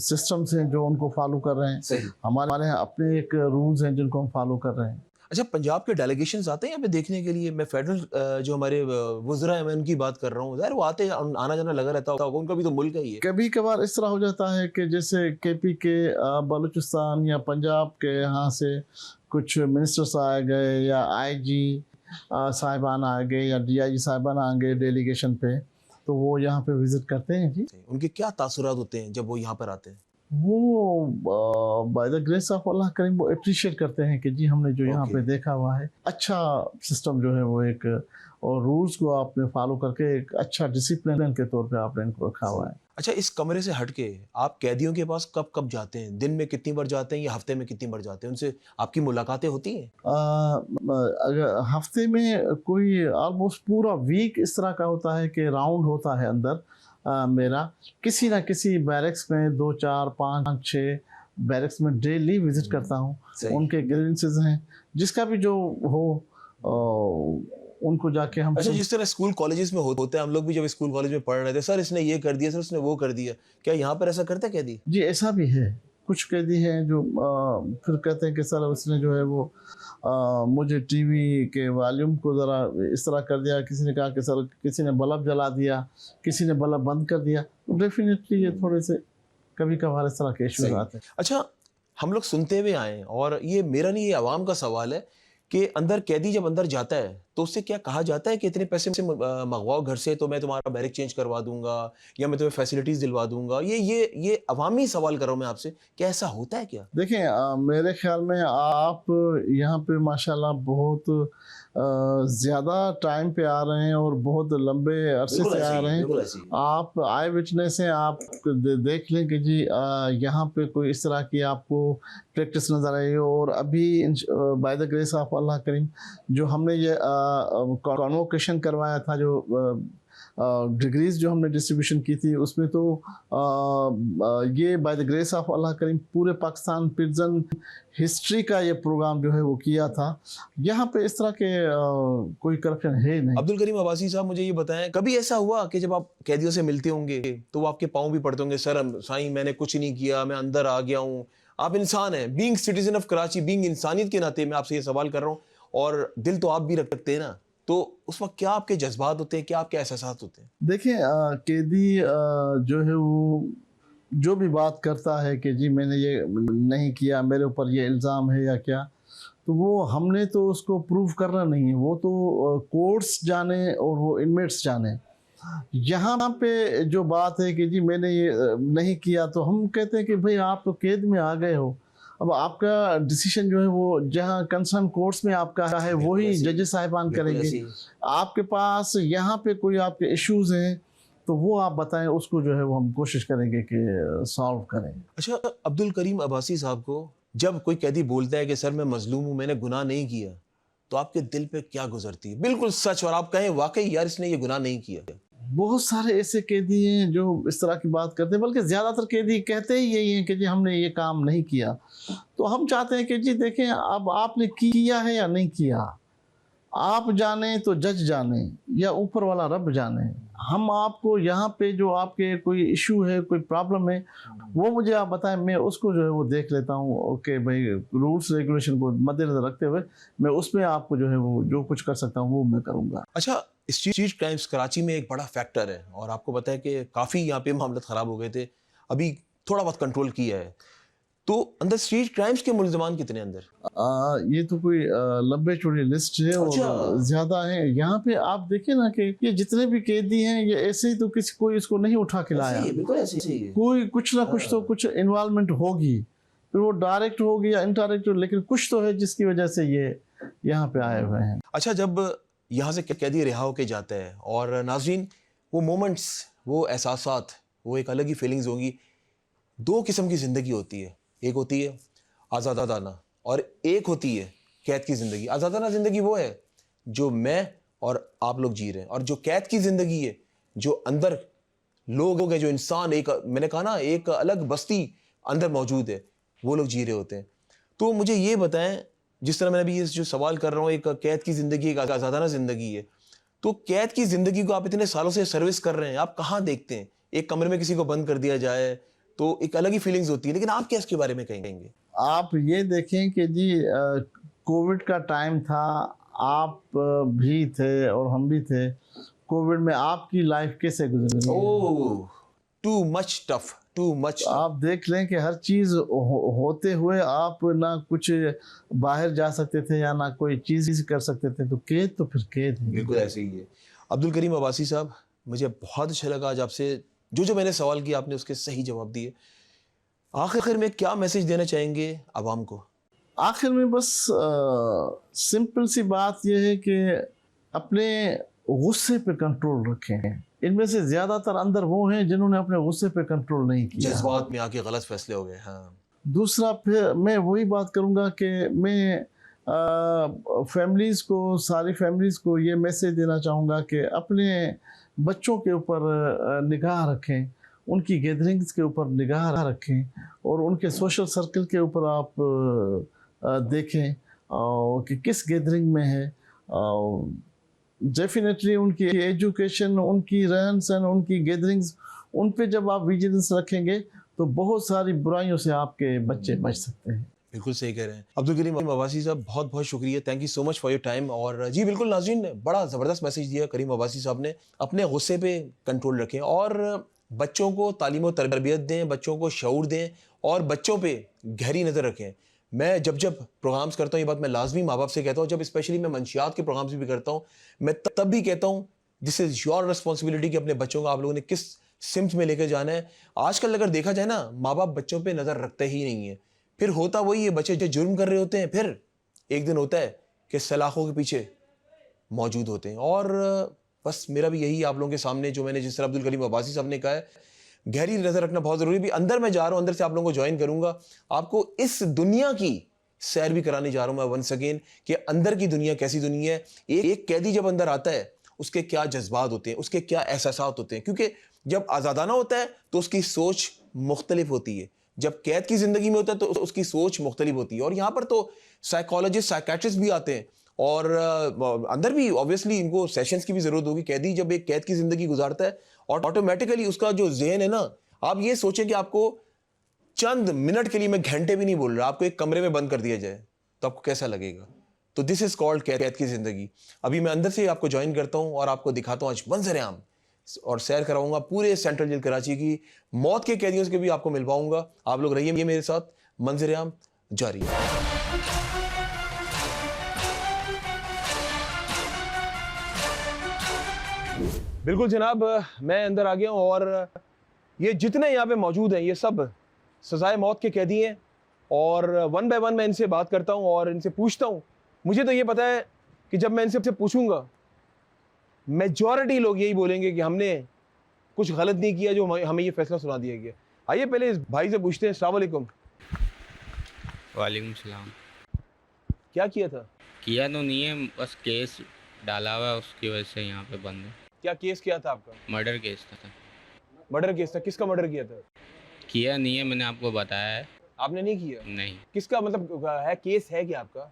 सिस्टम्स हैं जो उनको फॉलो कर रहे हैं, सही। हमारे यहाँ अपने एक रूल्स हैं जिनको हम फॉलो कर रहे हैं। अच्छा, पंजाब के डेलीगेशंस आते हैं यहाँ पे देखने के लिए? मैं फेडरल जो हमारे वज़रा हैं मैं उनकी बात कर रहा हूँ, ज़ाहिर वो आते हैं, आना जाना लगा रहता होगा, उनका भी तो मुल्क ही है। कभी कभार इस तरह हो जाता है कि जैसे केपी के बलूचिस्तान या पंजाब के यहाँ से कुछ मिनिस्टर्स आ गए या आईजी साहिबान आ गए या डीआईजी साहिबान आ गए डेलीगेशन पे, तो वो यहाँ पे विजिट करते हैं। जी उनके क्या तासुरात होते हैं जब वो यहाँ पर आते हैं? वो बाय द ग्रेस ऑफ अल्लाह करीम वो अप्रिशिएट करते हैं कि जी हमने जो यहाँ पे देखा हुआ है अच्छा सिस्टम जो है वो एक, और रूल्स को आपने फॉलो करके एक अच्छा डिसिप्लिन के तौर पे आपने इनको रखा हुआ है। अच्छा, इस कमरे से हटके आप कैदियों के पास कब कब जाते हैं? दिन में कितनी बार जाते हैं या हफ्ते में कितनी बार जाते हैं? उनसे आपकी मुलाकातें होती हैं? अगर हफ्ते में कोई ऑलमोस्ट पूरा वीक इस तरह का होता है कि राउंड होता है अंदर मेरा किसी ना किसी बैरक्स में 2 4 5 6 बैरक्स में डेली विजिट करता हूँ। सही। उनके ग्रीवेंसेस हैं जिसका भी जो हो उनको जाके हम अच्छा, जिस तरह स्कूल कॉलेजेस में होते हैं, हम लोग भी जब स्कूल कॉलेज में पढ़ रहे थे, सर इसने ये कर दिया, सर उसने वो कर दिया, क्या यहाँ पर ऐसा करता है कैदी? जी ऐसा भी है। कुछ कैदी हैं जो फिर कहते हैं कि सर उसने जो है वो मुझे टीवी के वॉल्यूम को ज़रा इस तरह कर दिया, किसी ने कहा कि सर किसी ने बल्ब जला दिया, किसी ने बल्ब बंद कर दिया, तो डेफिनेटली ये थोड़े से कभी कभार इस तरह के इश्यूज आते हैं। अच्छा, हम लोग सुनते हुए आए हैं, और ये मेरा नहीं, ये आवाम का सवाल है कि अंदर कैदी जब अंदर जाता है तो उससे क्या कहा जाता है कि इतने पैसे से मंगवाओ घर से तो मैं तुम्हारा बैरक चेंज करवा दूंगा या मैं तुम्हें फैसिलिटीज दिलवा दूंगा? ये अवामी सवाल कर रहा हूँ मैं आपसे, क्या ऐसा होता है क्या? देखें मेरे ख्याल में आप यहाँ पे माशाल्लाह बहुत ज़्यादा टाइम पे आ रहे हैं और बहुत लंबे अरसे से आ रहे हैं। आप आई विटनेस हैं, आप देख लें कि जी यहाँ पे कोई इस तरह की आपको प्रैक्टिस नज़र आई हो। और अभी बाय द ग्रेस ऑफ अल्लाह करीम जो हमने ये कॉन्वोकेशन करवाया था, जो डिग्रीज जो हमने डिस्ट्रीब्यूशन की थी, उसमें तो ये बाय द ग्रेस ऑफ अल्लाह करीम पूरे पाकिस्तान प्रिजन हिस्ट्री का ये प्रोग्राम जो है वो किया था। यहाँ पे इस तरह के कोई करप्शन है नहीं। अब्दुल करीम अब्बासी साहब, मुझे ये बताएं, कभी ऐसा हुआ कि जब आप कैदियों से मिलते होंगे तो वो आपके पाँव भी पड़ते होंगे, सर साईं मैंने कुछ नहीं किया, मैं अंदर आ गया हूँ? आप इंसान हैं, being citizen of Karachi, being इंसानियत के नाते मैं आपसे ये सवाल कर रहा हूँ, और दिल तो आप भी रख सकते हैं ना, तो उस वक्त क्या आपके जज्बात होते हैं, क्या आपके एहसास होते हैं? देखिए कैदी जो है वो जो भी बात करता है कि जी मैंने ये नहीं किया, मेरे ऊपर ये इल्ज़ाम है या क्या, तो वो हमने तो उसको प्रूव करना नहीं है, वो तो कोर्ट्स जाने और वो इनमेट्स जाने। यहाँ पे जो बात है कि जी मैंने ये नहीं किया, तो हम कहते हैं कि भाई आप तो कैद में आ गए हो, अब आपका डिसीजन जो है वो जहाँ कंसर्न कोर्ट्स में आपका है वही जजेस साहिबान करेंगे। आपके पास यहाँ पे कोई आपके इश्यूज हैं तो वो आप बताएं, उसको जो है वो हम कोशिश करेंगे कि सॉल्व करें। अच्छा, अब्दुल करीम अब्बासी साहब को जब कोई कैदी बोलता है कि सर मैं मजलूम हूँ, मैंने गुनाह नहीं किया, तो आपके दिल पे क्या गुजरती है? बिल्कुल सच, और आप कहें वाकई यार इसने ये गुनाह नहीं किया। बहुत सारे ऐसे कैदी हैं जो इस तरह की बात करते हैं, बल्कि ज़्यादातर कैदी कहते ही यही हैं कि जी हमने ये काम नहीं किया। तो हम चाहते हैं कि जी देखें, अब आपने किया है या नहीं किया, आप जाने तो जज जाने या ऊपर वाला रब जाने। हम आपको यहाँ पे जो आपके कोई इशू है, कोई प्रॉब्लम है, वो मुझे आप बताएं, मैं उसको जो है वो देख लेता हूँ। ओके भाई, रूल्स रेगुलेशन को मद्देनजर रखते हुए मैं उसमें आपको जो है वो जो कुछ कर सकता हूँ वो मैं करूँगा। अच्छा, स्ट्रीट क्राइम्स कराची में एक बड़ा फैक्टर है, और आपको पता है कि काफ़ी यहाँ पे मामले ख़राब हो गए थे, अभी थोड़ा बहुत कंट्रोल किया है, तो अंदर स्ट्रीट क्राइम्स के मुल्ज़मान कितने अंदर? ये तो कोई लंबे चौड़ी लिस्ट है और ज़्यादा है। यहाँ पे आप देखिए ना कि ये जितने भी कैदी हैं ये ऐसे ही तो किसी कोई इसको नहीं उठा के लाया, बिल्कुल ऐसे ही है। कोई कुछ ना कुछ तो कुछ इन्वॉल्वमेंट होगी, फिर वो डायरेक्ट होगी या इनडायरेक्ट, लेकिन कुछ तो है जिसकी वजह से ये यहाँ पे आए हुए हैं। अच्छा, जब यहाँ से कैदी रिहा होके जाता है, और नाज़रीन वो मोमेंट्स, वो एहसासात, वो एक अलग ही फीलिंग्स होंगी। दो किस्म की ज़िंदगी होती है, एक होती है आज़ादाना और एक होती है कैद की ज़िंदगी। आज़ादाना ज़िंदगी वो है जो मैं और आप लोग जी रहे हैं, और जो कैद की ज़िंदगी है, जो अंदर लोग हैं, जो इंसान, एक मैंने कहा ना एक अलग बस्ती अंदर मौजूद है, वो लोग जी रहे होते हैं। तो मुझे ये बताएं, जिस तरह मैंने अभी ये जो सवाल कर रहा हूँ, एक कैद की ज़िंदगी, एक आज़ादाना ज़िंदगी है, तो कैद की ज़िंदगी को आप इतने सालों से सर्विस कर रहे हैं, आप कहाँ देखते हैं? एक कमरे में किसी को बंद कर दिया जाए तो एक अलग ही फीलिंग्स होती है, लेकिन आप क्या इसके बारे में कहेंगे? आप ये देखें कि जी कोविड का टाइम था, आप भी थे और हम भी थे। कोविड में आपकी लाइफ कैसे गुजरी? Oh, too much tough, too much. आप देख लें कि हर चीज़ होते हुए आप ना कुछ बाहर जा सकते थे या ना कोई चीज़ कर सकते थे, तो कैद तो फिर कैद है। बिल्कुल ऐसे ही है। अब्दुल करीम अब्बासी साहब, मुझे बहुत अच्छा लगा आज आपसे जो मैंने सवाल किया, आपने उसके सही जवाब दिए। आखिर में क्या मैसेज देना चाहेंगे आवाम को? आखिर में बस सिंपल सी बात यह है कि अपने गुस्से पे कंट्रोल रखें। इनमें से ज़्यादातर अंदर वो हैं जिन्होंने अपने गुस्से पे कंट्रोल नहीं किया। जज्बात में आके गलत फैसले हो गए। हाँ, दूसरा फिर मैं वही बात करूँगा कि मैं फैमिलीज़ को, सारी फैमिलीज़ को ये मैसेज देना चाहूँगा कि अपने बच्चों के ऊपर निगाह रखें, उनकी गैदरिंग्स के ऊपर निगाह रखें और उनके सोशल सर्कल के ऊपर आप देखें कि किस गैदरिंग में है। डेफिनेटली उनकी एजुकेशन, उनकी रहन सहन, उनकी गैदरिंग्स, उन पे जब आप विजिलेंस रखेंगे तो बहुत सारी बुराइयों से आपके बच्चे बच सकते हैं। बिल्कुल सही कह रहे हैं अब्दुल करीम अब्बासी साहब, बहुत बहुत शुक्रिया, thank you so much for your time. और जी बिल्कुल नाज़रीन, बड़ा ज़बरदस्त मैसेज दिया करीम अब्बासी साहब ने। अपने गुस्से पे कंट्रोल रखें और बच्चों को तालीम और तरबियत दें, बच्चों को शऊर दें और बच्चों पे गहरी नज़र रखें। मैं जब प्रोग्राम्स करता हूँ, ये बात मैं लाजमी माँ बाप से कहता हूँ, जब स्पेशली मैं मंशियात के प्रोग्राम्स भी करता हूँ, मैं तब भी कहता हूँ दिस इज़ योर रिस्पॉन्सिबिलिटी कि अपने बच्चों को आप लोगों ने किस सिम्त में लेकर जाना है। आजकल अगर देखा जाए ना, माँ बाप बच्चों पे नज़र रखते ही नहीं है। फिर होता वही है, बच्चे जो जुर्म कर रहे होते हैं, फिर एक दिन होता है कि सलाखों के पीछे मौजूद होते हैं। और बस मेरा भी यही आप लोगों के सामने, जो मैंने जिस तरह अब्दुल करीम अब्बासी साहब ने कहा है, गहरी नज़र रखना बहुत ज़रूरी है। भी अंदर मैं जा रहा हूँ, अंदर से आप लोगों को ज्वाइन करूँगा, आपको इस दुनिया की सैर भी कराने जा रहा हूँ मैं वंस अगेन, कि अंदर की दुनिया कैसी दुनिया है। एक कैदी जब अंदर आता है, उसके क्या जज्बात होते हैं, उसके क्या एहसासात होते हैं, क्योंकि जब आज़ादाना होता है तो उसकी सोच मुख्तलिफ होती है, जब कैद की ज़िंदगी में होता है तो उसकी सोच मुख्तलिफ होती है। और यहाँ पर तो साइकोलॉजिस्ट, साइकेट्रिस्ट भी आते हैं और अंदर भी ऑब्वियसली इनको सेशंस की भी ज़रूरत होगी। कैदी जब एक कैद की ज़िंदगी गुजारता है और ऑटोमेटिकली उसका जो ज़हन है ना, आप ये सोचें कि आपको चंद मिनट के लिए, मैं घंटे भी नहीं बोल रहा, आपको एक कमरे में बंद कर दिया जाए तो आपको कैसा लगेगा? तो दिस इज़ कॉल्ड कैद की ज़िंदगी। अभी मैं अंदर से आपको ज्वाइन करता हूँ और आपको दिखाता हूँ आज मंजर आम, और सैर कराऊंगा पूरे सेंट्रल जेल कराची की। मौत के कैदियों से भी आपको मिलवाऊंगा। आप लोग रहिए मेरे साथ, मंजर आम जारी है। बिल्कुल जनाब, मैं अंदर आ गया हूँ और ये जितने यहाँ पे मौजूद हैं ये सब सजाए मौत के कैदी हैं। और वन बाय वन मैं इनसे बात करता हूँ और इनसे पूछता हूँ। मुझे तो ये पता है कि जब मैं इनसे पूछूंगा, मेजॉरिटी लोग यही बोलेंगे कि हमने कुछ गलत नहीं किया जो हमें ये फैसला सुना दिया गया। आइए पहले इस भाई से पूछते हैं। अस्सलाम वालेकुम। वालेकुम सलाम। क्या किया था? किया तो नहीं है, बस केस डाला हुआ है, उसकी वजह से यहाँ पे बंद है। क्या केस किया था आपका? मर्डर केस था। मर्डर केस था। किसका मर्डर किया था? किया नहीं है, मैंने आपको बताया है। आपने नहीं किया? नहीं। किसका मतलब है, केस है क्या आपका?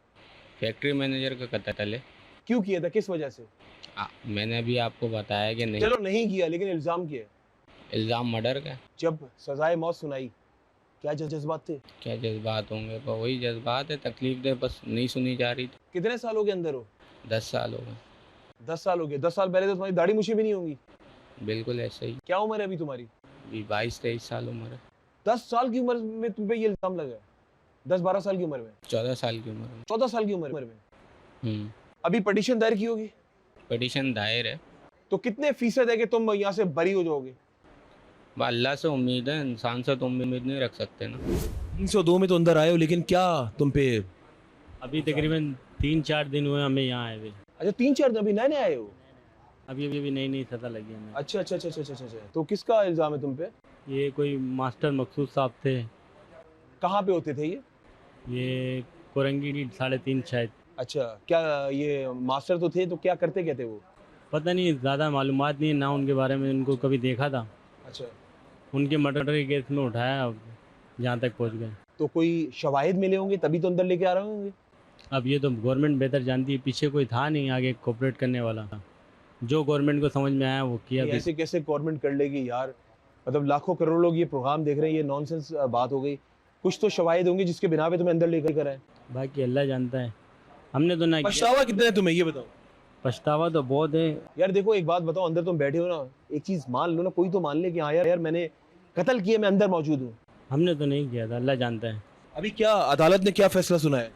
फैक्ट्री मैनेजर का कत्ल है। क्यों किया था, किस वजह से? मैंने अभी आपको बताया कि नहीं। चलो नहीं किया, लेकिन इल्ज़ाम किया। इल्ज़ाम मर्डर का। जब सजाए मौत सुनाई, क्या जज्बात थे? क्या जज्बात होंगे? पर वही जज्बात है, तकलीफ दे बस नहीं सुनी जा रही। कितने साल हो गए अंदर हो? 10 साल हो गए। 10 साल हो गए। 10 साल पहले तो तुम्हारी दाढ़ी मुछी भी नहीं होंगी। बिल्कुल ऐसा ही। क्या उम्र है अभी तुम्हारी? अभी 22-23 साल उम्र है। 10 साल की उम्र में तुम पे ये इल्ज़ाम लगा है? 10-12 साल की उम्र में? 14 साल की उम्र में। 14 साल की उम्र में? अभी पटिशन दायर की होगी? पटिशन दायर है। तो कितने फीसद है कि तुम यहाँ से बरी हो जाओगे? अल्लाह से उम्मीद है, इंसान से तो उम्मीद नहीं रख सकते ना। 302 में तो अंदर आए हो, लेकिन क्या तुम पे? अभी तकरीबन 3-4 दिन हुए हमें यहाँ आए हुए। अच्छा 3-4 दिन, अभी नए नए आए हो? अभी नई सज़ा लगी हमें। अच्छा। तो किसका इल्ज़ाम है तुम पे? ये कोई मास्टर मकसूद साहब थे। कहाँ पे होते थे ये कोरंगी 3.5 शायद। अच्छा, क्या ये मास्टर तो थे, तो क्या करते क्या थे वो? पता नहीं, ज़्यादा मालूमात नहीं है ना उनके बारे में, उनको कभी देखा था। अच्छा। उनके मर्डर के केस में उठाया, अब यहाँ तक पहुँच गए। तो कोई शवाहिद मिले होंगे तभी तो अंदर लेके आ रहे होंगे। अब ये तो गवर्नमेंट बेहतर जानती है, पीछे कोई था नहीं आगे कोऑपरेट करने वाला। जो गवर्नमेंट को समझ में आया वो किया। ऐसे कैसे गवर्नमेंट कर लेगी यार? मतलब लाखों करोड़ों लोग ये प्रोग्राम देख रहे हैं, ये नॉनसेंस बात हो गई। कुछ तो शवाहिद होंगे जिसके बिना पे तुम्हें अंदर लेकर आए। बाकी अल्लाह जानता है, हमने तो ना। पछतावा कितना है तुम्हें, ये बताओ। पछतावा तो बहुत है यार देखो, एक बात बताओ, अंदर तुम बैठे हो ना, एक चीज मान लो ना, कोई तो मान ले कि हाँ यार मैंने कत्ल किया, मैं अंदर मौजूद हूँ। हमने तो नहीं किया था, अल्लाह जानता है। अभी क्या अदालत ने क्या फैसला सुना है?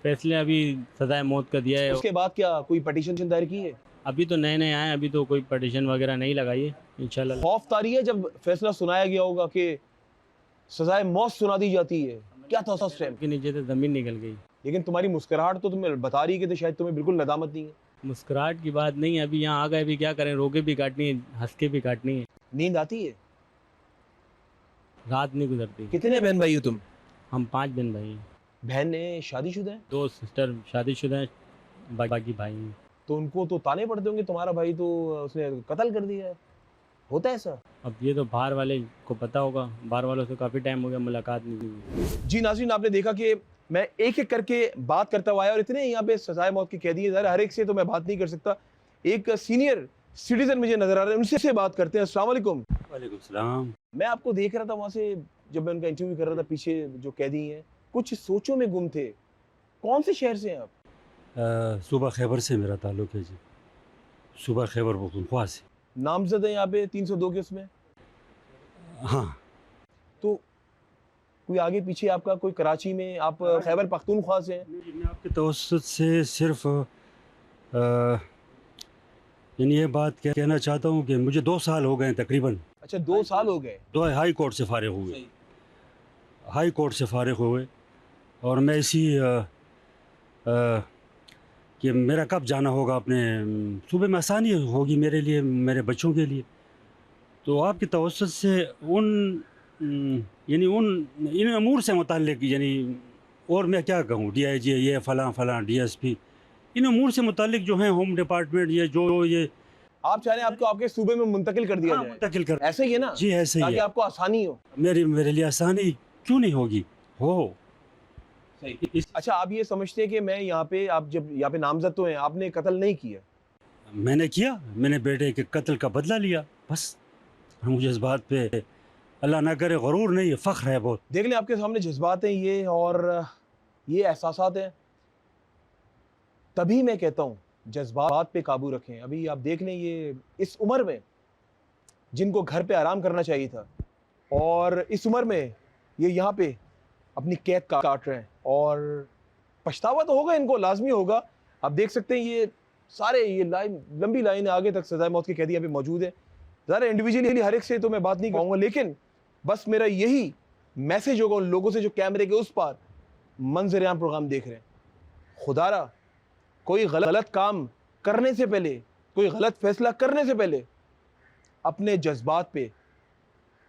फैसले अभी सजाए मौत का दिया है। उसके बाद क्या कोई पटिशन दायर की है? अभी तो नए आए, अभी तो कोई पटिशन वगैरह नहीं लगाई है। इंशाल्लाह खौफ तारी है जब फैसला सुनाया गया होगा कि सजाए मौत सुना दी जाती है, क्या था उस टाइम? के नीचे से ज़मीन निकल गई। लेकिन तुम्हारी मुस्कुराहट तो तुम्हें बता रही है कि तो शायद तुम्हें बिल्कुल नदामत नहीं है। मुस्कुराहट की बात नहीं है, अभी यहाँ आ गए, अभी क्या करें, रोके भी काटनी है, हँस के भी काटनी है, नींद आती है? रात नहीं गुजरती। कितने बहन भाई हो तुम? हम 5 बहन भाई हैं, बहनें शादीशुदा हैं? 2 सिस्टर शादीशुदा हैं, बाकी भाई हैं। तो उनको तो ताने पड़ते होंगे, तुम्हारा भाई तो उसने कत्ल कर दिया है, होता है ऐसा? अब ये तो बाहर वाले को पता होगा, बाहर वालों से काफ़ी टाइम हो गया, मुलाकात नहीं हुई। जी नाज़रीन, आपने देखा कि मैं एक एक करके बात करता हुआ आया और इतने यहाँ पे सजाए मौत की कैदी हैं, हर एक से तो मैं बात नहीं कर सकता। एक सीनियर सिटीजन मुझे नजर आ रहे हैं, उनसे बात करते हैं। अस्सलाम वालेकुम। वालेकुम सलाम। मैं आपको देख रहा था वहाँ से, जब मैं उनका इंटरव्यू कर रहा था, पीछे जो कैदी हैं कुछ सोचों में गुम थे। कौन से शहर से हैं आप? सूबा खैबर से मेरा ताल्लुक़ है जी, सूबा खैबर पख्तूनख्वा से। नामजद है यहाँ पे 302 के उसमें? हाँ, तो कोई आगे पीछे आपका कोई कराची में, आप खैबर पख्तूनख्वा से हैं? मैं आपके तवस्सुत से सिर्फ यानी ये बात कहना चाहता हूँ कि मुझे 2 साल हो गए हैं तकरीबन। अच्छा, 2 साल हो गए। 2 हाई कोर्ट से फ़ारिग हुए, हाई कोर्ट से फ़ारिग हुए और मैं इसी कि मेरा कब जाना होगा अपने सूबे में, आसानी होगी मेरे लिए, मेरे बच्चों के लिए। तो आपकी तवस्सुत से यानी इन अमूर से मुताल्लिक़, यानी और मैं क्या कहूँ, DIG ये फ़लाँ फ़लाँ DSP, इन अमूर से मुताल्लिक़ जो हैं होम डिपार्टमेंट, ये जो ये आप चाह रहे हैं आपको आपके सूबे में मुंतकिल कर दिया हाँ, जाए? मुंतकिल कर। ऐसे ही है ना? जी ऐसे ही ताकि है। आपको आसानी हो। मेरे लिए आसानी क्यों नहीं होगी, हो सही। अच्छा, आप ये समझते हैं कि मैं यहाँ पे, आप जब यहाँ पे नामजद तो हैं, आपने कत्ल नहीं किया? मैंने किया, मैंने बेटे के कत्ल का बदला लिया, बस। मुझे इस बात पे अल्लाह ना करे गरूर नहीं है, फ़ख्र है बहुत। देख लें, आपके सामने जज्बात हैं ये, और ये एहसासात हैं। तभी मैं कहता हूँ जज्बात पे काबू रखें। अभी आप देख लें, ये इस उम्र में जिनको घर पे आराम करना चाहिए था, और इस उम्र में ये यहाँ पे अपनी कैद काट रहे हैं, और पछतावा तो होगा इनको, लाजमी होगा। आप देख सकते हैं ये सारे, ये लाइन, लंबी लाइन है आगे तक, सजाए मौत के कैदी यहाँ पे मौजूद है। ज़रा इंडिविजुअली हर एक से तो मैं बात नहीं कहूँगा, लेकिन बस मेरा यही मैसेज होगा उन लोगों से जो कैमरे के उस पार मंजर आम प्रोग्राम देख रहे हैं। खुदारा, कोई गलत काम करने से पहले, कोई गलत फैसला करने से पहले अपने जज्बात पे,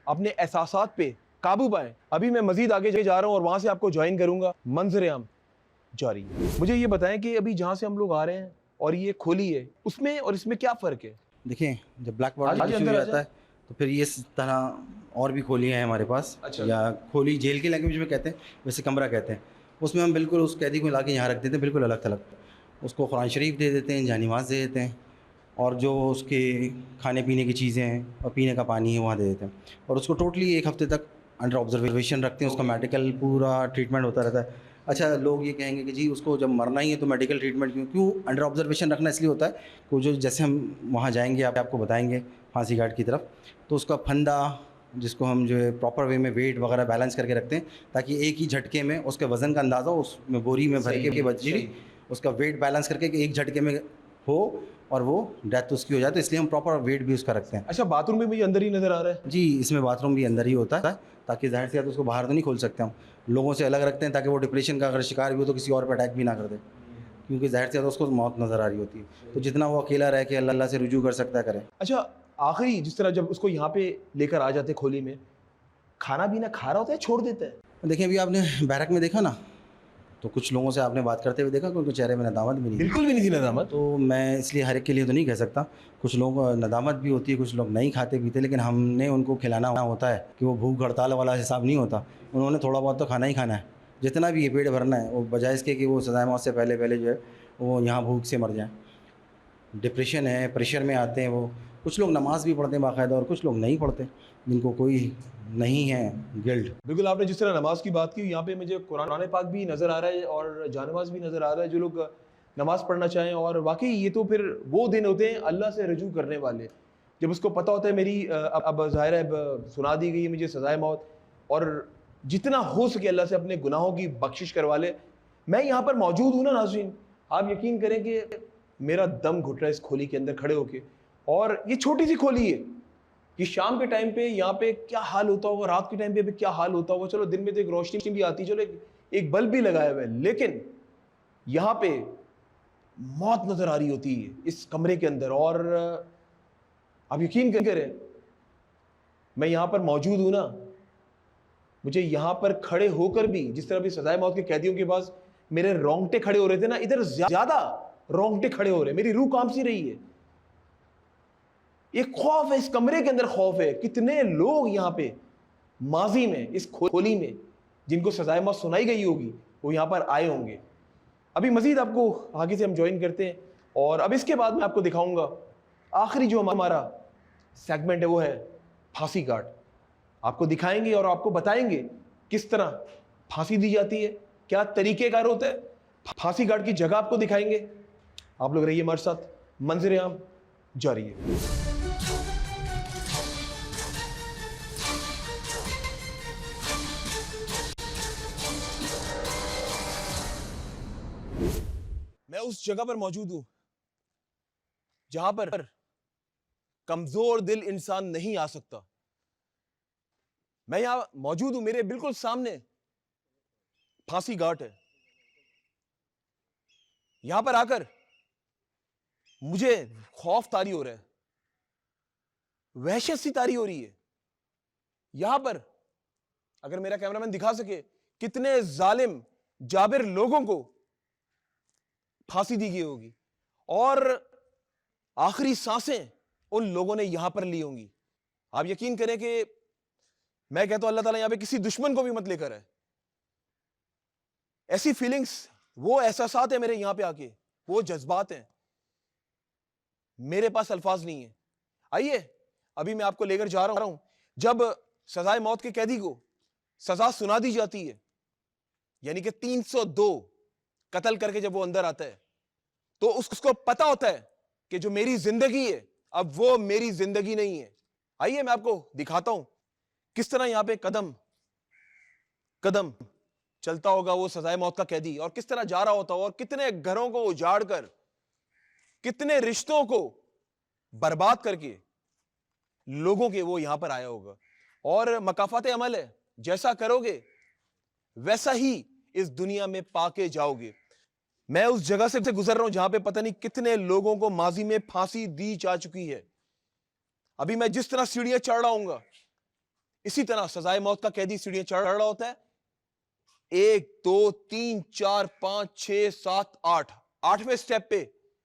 अपने एहसासात पे काबू पाएं। अभी मैं मजीद आगे जा रहा हूँ और वहाँ से आपको ज्वाइन करूँगा। मंजर आम जारी है। मुझे ये बताएं कि अभी जहाँ से हम लोग आ रहे हैं और ये खोली है, उसमें और इसमें क्या फ़र्क है? देखें, जब ब्लैक वाटर आज इशू अंदर आ आता है तो फिर ये इस तरह और भी खोलियाँ हैं हमारे पास। अच्छा। या खोली जेल की लैंग्वेज में कहते हैं, वैसे कमरा कहते हैं। उसमें हम बिल्कुल उस कैदी को ला के यहाँ रख देते हैं, बिल्कुल अलग थलग। उसको कुरान शरीफ दे देते हैं, जानिमाज़ दे देते हैं, और जो उसके खाने पीने की चीज़ें हैं और पीने का पानी है वहाँ दे देते हैं, और उसको टोटली 1 हफ़्ते तक अंडर ऑब्जर्वेशन रखते हैं। उसका मेडिकल पूरा ट्रीटमेंट होता रहता है। अच्छा, लोग ये कहेंगे कि जी उसको जब मरना ही है तो मेडिकल ट्रीटमेंट क्यों अंडर ऑब्जर्वेशन रखना? इसलिए होता है कि जो जैसे हम वहाँ जाएंगे, आपको बताएंगे फांसी घाट की तरफ, तो उसका फंदा, जिसको हम जो है प्रॉपर वे में वेट वगैरह बैलेंस करके रखते हैं, ताकि एक ही झटके में उसके वज़न का अंदाज़ा हो, उसमें बोरी में भर के बच्ची उसका वेट बैलेंस करके कि एक झटके में हो और वो डेथ उसकी हो जाए, तो इसलिए हम प्रॉपर वेट भी उसका रखते हैं। अच्छा, बाथरूम भी मुझे अंदर ही नज़र आ रहा है। जी, इसमें बाथरूम भी अंदर ही होता है, ताकि ज़ाहिर सी बात है उसको बाहर तो नहीं खोल सकते हम, लोगों से अलग रखते हैं, ताकि वो डिप्रेशन का अगर शिकार भी हो तो किसी और पर अटैक भी ना कर दे, क्योंकि ज़ाहिर सी बात है उसको मौत नज़र आ रही होती है। तो जितना वो अकेला रह के अल्लाह से रुजू कर सकता है करे। अच्छा, आखिरी जिस तरह जब उसको यहाँ पे लेकर आ जाते खोली में, खाना पीना खा रहा होता है, छोड़ देता है? देखिए, अभी आपने बैरक में देखा ना, तो कुछ लोगों से आपने बात करते हुए देखा कि उनके चेहरे में नदामत भी नहीं थी। बिल्कुल भी नहीं थी नदामत। तो मैं इसलिए हर एक के लिए तो नहीं कह सकता, कुछ लोगों को नदामत भी होती है, कुछ लोग नहीं खाते पीते, लेकिन हमने उनको खिलाना होता है कि वो भूख हड़ताल वाला हिसाब नहीं होता। उन्होंने थोड़ा बहुत तो खाना ही खाना है, जितना भी ये पेट भरना है, वो बजाय इसके कि वो सज़ाए मौत से पहले जो है वो यहाँ भूख से मर जाएँ। डिप्रेशन है, प्रेशर में आते हैं वो। कुछ लोग नमाज़ भी पढ़ते हैं बाकायदा, और कुछ लोग नहीं पढ़ते, जिनको कोई नहीं है गिल्ट। बिल्कुल, आपने जिस तरह नमाज की बात की, यहाँ पे मुझे कुरान पाक भी नज़र आ रहा है और जानमाज भी नज़र आ रहा है। जो लोग नमाज़ पढ़ना चाहें, और वाकई ये तो फिर वो दिन होते हैं अल्लाह से रजू करने वाले, जब उसको पता होता है मेरी अब ज़ाहिर है अब सुना दी गई है मुझे सज़ाए मौत, और जितना हो सके अल्लाह से अपने गुनाहों की बख्शिश करवा ले। मैं यहाँ पर मौजूद हूँ ना नाज़रीन, आप यकीन करें कि मेरा दम घुट रहा है इस खोली के अंदर खड़े होके, और ये छोटी सी खोली है, कि शाम के टाइम पे यहाँ पे क्या हाल होता होगा, रात के टाइम पे भी क्या हाल होता होगा। चलो दिन में तो एक रोशनी भी आती, चलो एक बल्ब भी लगाया हुआ है, लेकिन यहाँ पे मौत नजर आ रही होती है इस कमरे के अंदर। और आप यकीन करें, मैं यहाँ पर मौजूद हूं ना, मुझे यहाँ पर खड़े होकर भी, जिस तरह भी सजाए मौत के कैदियों के पास मेरे रोंगटे खड़े हो रहे थे ना, इधर ज्यादा रोंगटे खड़े हो रहे, मेरी रूह कांप सी रही है। एक खौफ है इस कमरे के अंदर, खौफ है। कितने लोग यहाँ पे माजी में इस खोली में जिनको सजाए मौत सुनाई गई होगी वो यहाँ पर आए होंगे। अभी मजीद आपको आगे से हम ज्वाइन करते हैं और अब इसके बाद मैं आपको दिखाऊंगा आखिरी जो हमारा सेगमेंट है वो है फांसी घाट। आपको दिखाएंगे और आपको बताएंगे किस तरह फांसी दी जाती है, क्या तरीकेकार होता है, फांसी घाट की जगह आपको दिखाएंगे। आप लोग रहिए हमारे साथ, मंजर आम जारी है। मैं उस जगह पर मौजूद हूं जहां पर कमजोर दिल इंसान नहीं आ सकता। मैं यहां मौजूद हूं, मेरे बिल्कुल सामने फांसी घाट है। यहां पर आकर मुझे खौफ तारी हो रहा है, वहशत सी तारी हो रही है। यहां पर अगर मेरा कैमरामैन दिखा सके कितने जालिम जाबिर लोगों को फांसी दी गई होगी और आखिरी सांसें उन लोगों ने यहां पर ली होंगी। आप यकीन करें कि मैं कहता हूं अल्लाह ताला यहां पे किसी दुश्मन को भी मत लेकर आए। ऐसी फीलिंग्स, वो एहसासात है मेरे यहां पे आके, वो जज्बात हैं, मेरे पास अल्फाज नहीं है। आइए अभी मैं आपको लेकर जा रहा हूं जब सजाए मौत के कैदी को सजा सुना दी जाती है, यानी कि 302 कत्ल करके जब वो अंदर आता है तो उसको पता होता है कि जो मेरी जिंदगी है अब वो मेरी जिंदगी नहीं है। आइए मैं आपको दिखाता हूं किस तरह यहां पे कदम कदम चलता होगा वो सजाए मौत का कैदी और किस तरह जा रहा होता होगा और कितने घरों को उजाड़ कर, कितने रिश्तों को बर्बाद करके लोगों के वो यहां पर आया होगा। और मकाफात अमल है, जैसा करोगे वैसा ही इस दुनिया में पाके जाओगे। मैं उस जगह से गुजर रहा हूं जहां पे पता नहीं कितने लोगों को माजी में फांसी दी जा चुकी है। अभी मैं जिस तरह सीढ़ियां चढ़ रहा हूंगा इसी तरह सजाए मौत का कैदी सीढ़ियां चढ़ रहा होता है। 1 2 3 4 5 6 7 8 8वें स्टेप पे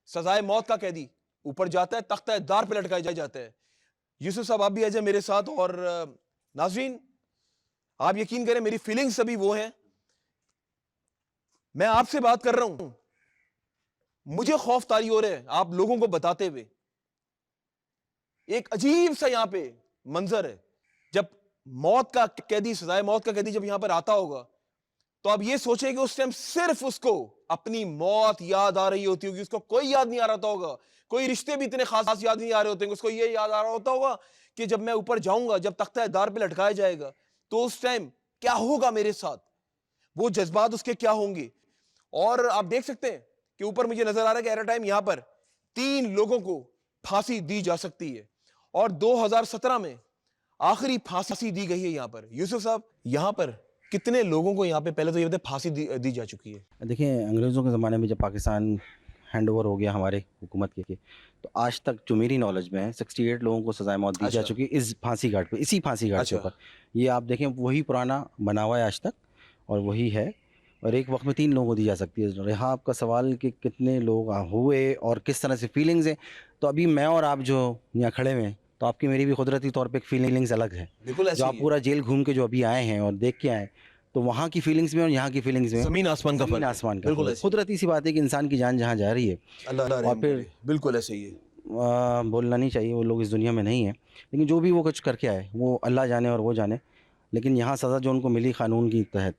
सजाए मौत का कैदी ऊपर जाता है, तख्ता दार पे लटकाया जाता है। यूसुफ साहब आप भी आ जाए मेरे साथ। और नाजरीन आप यकीन करें मेरी फीलिंग्स अभी वो है, मैं आपसे बात कर रहा हूं, मुझे खौफ तारी हो रहा है आप लोगों को बताते हुए। एक अजीब सा यहां पे मंजर है, जब मौत का कैदी, सजाए मौत का कैदी जब यहां पर आता होगा तो आप ये सोचे कि उस टाइम सिर्फ उसको अपनी मौत याद आ रही होती होगी, उसको कोई याद नहीं आ रहा होगा, कोई रिश्ते भी इतने खास याद नहीं आ रहे होते हैं। उसको ये याद आ रहा होता होगा कि जब मैं ऊपर जाऊंगा, जब तख्ता दार पे लटकाया जाएगा तो उस टाइम क्या होगा मेरे साथ, वो जज्बात उसके क्या होंगे। और आप देख सकते हैं कि ऊपर मुझे नजर आ रहा है कि एट अ टाइम यहां पर 3 लोगों को फांसी दी जा सकती है और 2017 में आखिरी फांसी दी गई है यहां पर। यूसुफ साहब यहां पर कितने लोगों को यहां पे पहले तो ये बताए फांसी दी जा चुकी है? देखिए, अंग्रेज़ों के ज़माने में जब पाकिस्तान हैंड ओवर हो गया हमारे हुकूमत के, तो आज तक जो मेरी नॉलेज में है 68 लोगों को सजाए मौत दी जा चुकी है इस फांसी घाट पे, इसी फांसी घाट के ऊपर। ये आप देखें वही पुराना बना हुआ है आज तक और वही है, और एक वक्त में 3 लोगों को दी जा सकती है। यहाँ आपका सवाल कि कितने लोग हुए और किस तरह से फीलिंग्स हैं, तो अभी मैं और आप जो यहाँ खड़े हुए हैं तो आपकी मेरी भी कुदरती तौर पे एक फीलिंग्स अलग है। बिल्कुल जो आप पूरा जेल घूम के जो अभी आए हैं और देख के आए, तो वहाँ की फीलिंग्स में और यहाँ की फीलिंग्स में जमीन आसमान का ज़मीन फर्क। आसमान का बिल्कुल फर्क। कुदरती सी बात है कि इंसान की जान जहाँ जा रही है अल्लाह और फिर बिल्कुल ऐसे ही है। बोलना नहीं चाहिए, वो लोग इस दुनिया में नहीं है, लेकिन जो भी वो कुछ करके आए वो अल्लाह जाने और वो जाने। लेकिन यहाँ सज़ा जो उनको मिली कानून की तहत,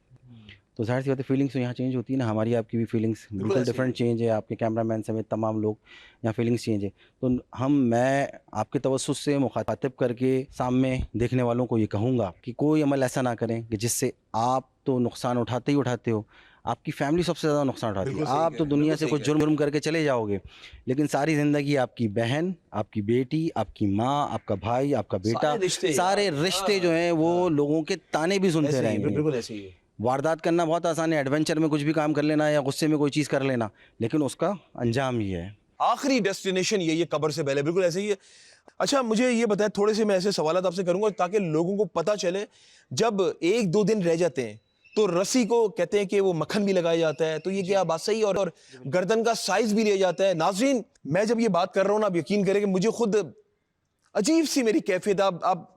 तो जाहिर सी बात है फीलिंग्स तो यहाँ चेंज होती है ना, हमारी आपकी भी फीलिंग्स बिल्कुल डिफरेंट चेंज है। आपके कैमरामैन समेत तमाम लोग यहाँ फीलिंग्स चेंज है। तो मैं आपके तवस्सुस से मुखातिब करके सामने देखने वालों को ये कहूँगा कि कोई अमल ऐसा ना करें कि जिससे आप तो नुकसान उठाते ही उठाते हो, आपकी फैमिली सबसे ज़्यादा नुकसान उठाती है। बिल्कुल सही आप कह तो रहे हैं, दुनिया बिल्कुल से सही कुछ कह रहे जुर्म करके चले जाओगे, लेकिन सारी ज़िंदगी आपकी बहन, आपकी बेटी, आपकी माँ, आपका भाई, आपका बेटा, सारे रिश्ते सारे यार, रिश्ते जो हैं वो लोगों के ताने भी सुनते ऐसे ही है, रहेंगे। बिल्कुल ऐसे ही है। वारदात करना बहुत आसान है, एडवेंचर में कुछ भी काम कर लेना या गुस्से में कोई चीज़ कर लेना, लेकिन उसका अंजाम ये है। आखिरी डेस्टिनेशन यही है कब्र से पहले, बिल्कुल ऐसे ही है। अच्छा मुझे ये बताएं, थोड़े से मैं ऐसे सवाल आपसे करूंगा ताकि लोगों को पता चले। जब 1-2 दिन रह जाते हैं तो रस्सी को कहते हैं कि वो मक्खन भी लगाया जाता है, तो ये क्या बात सही है? और गर्दन का साइज भी लिया जाता है। नाज़रीन, मैं जब ये बात कर रहा हूं ना, आप यकीन करें कि मुझे खुद अजीब सी मेरी कैफियत, आप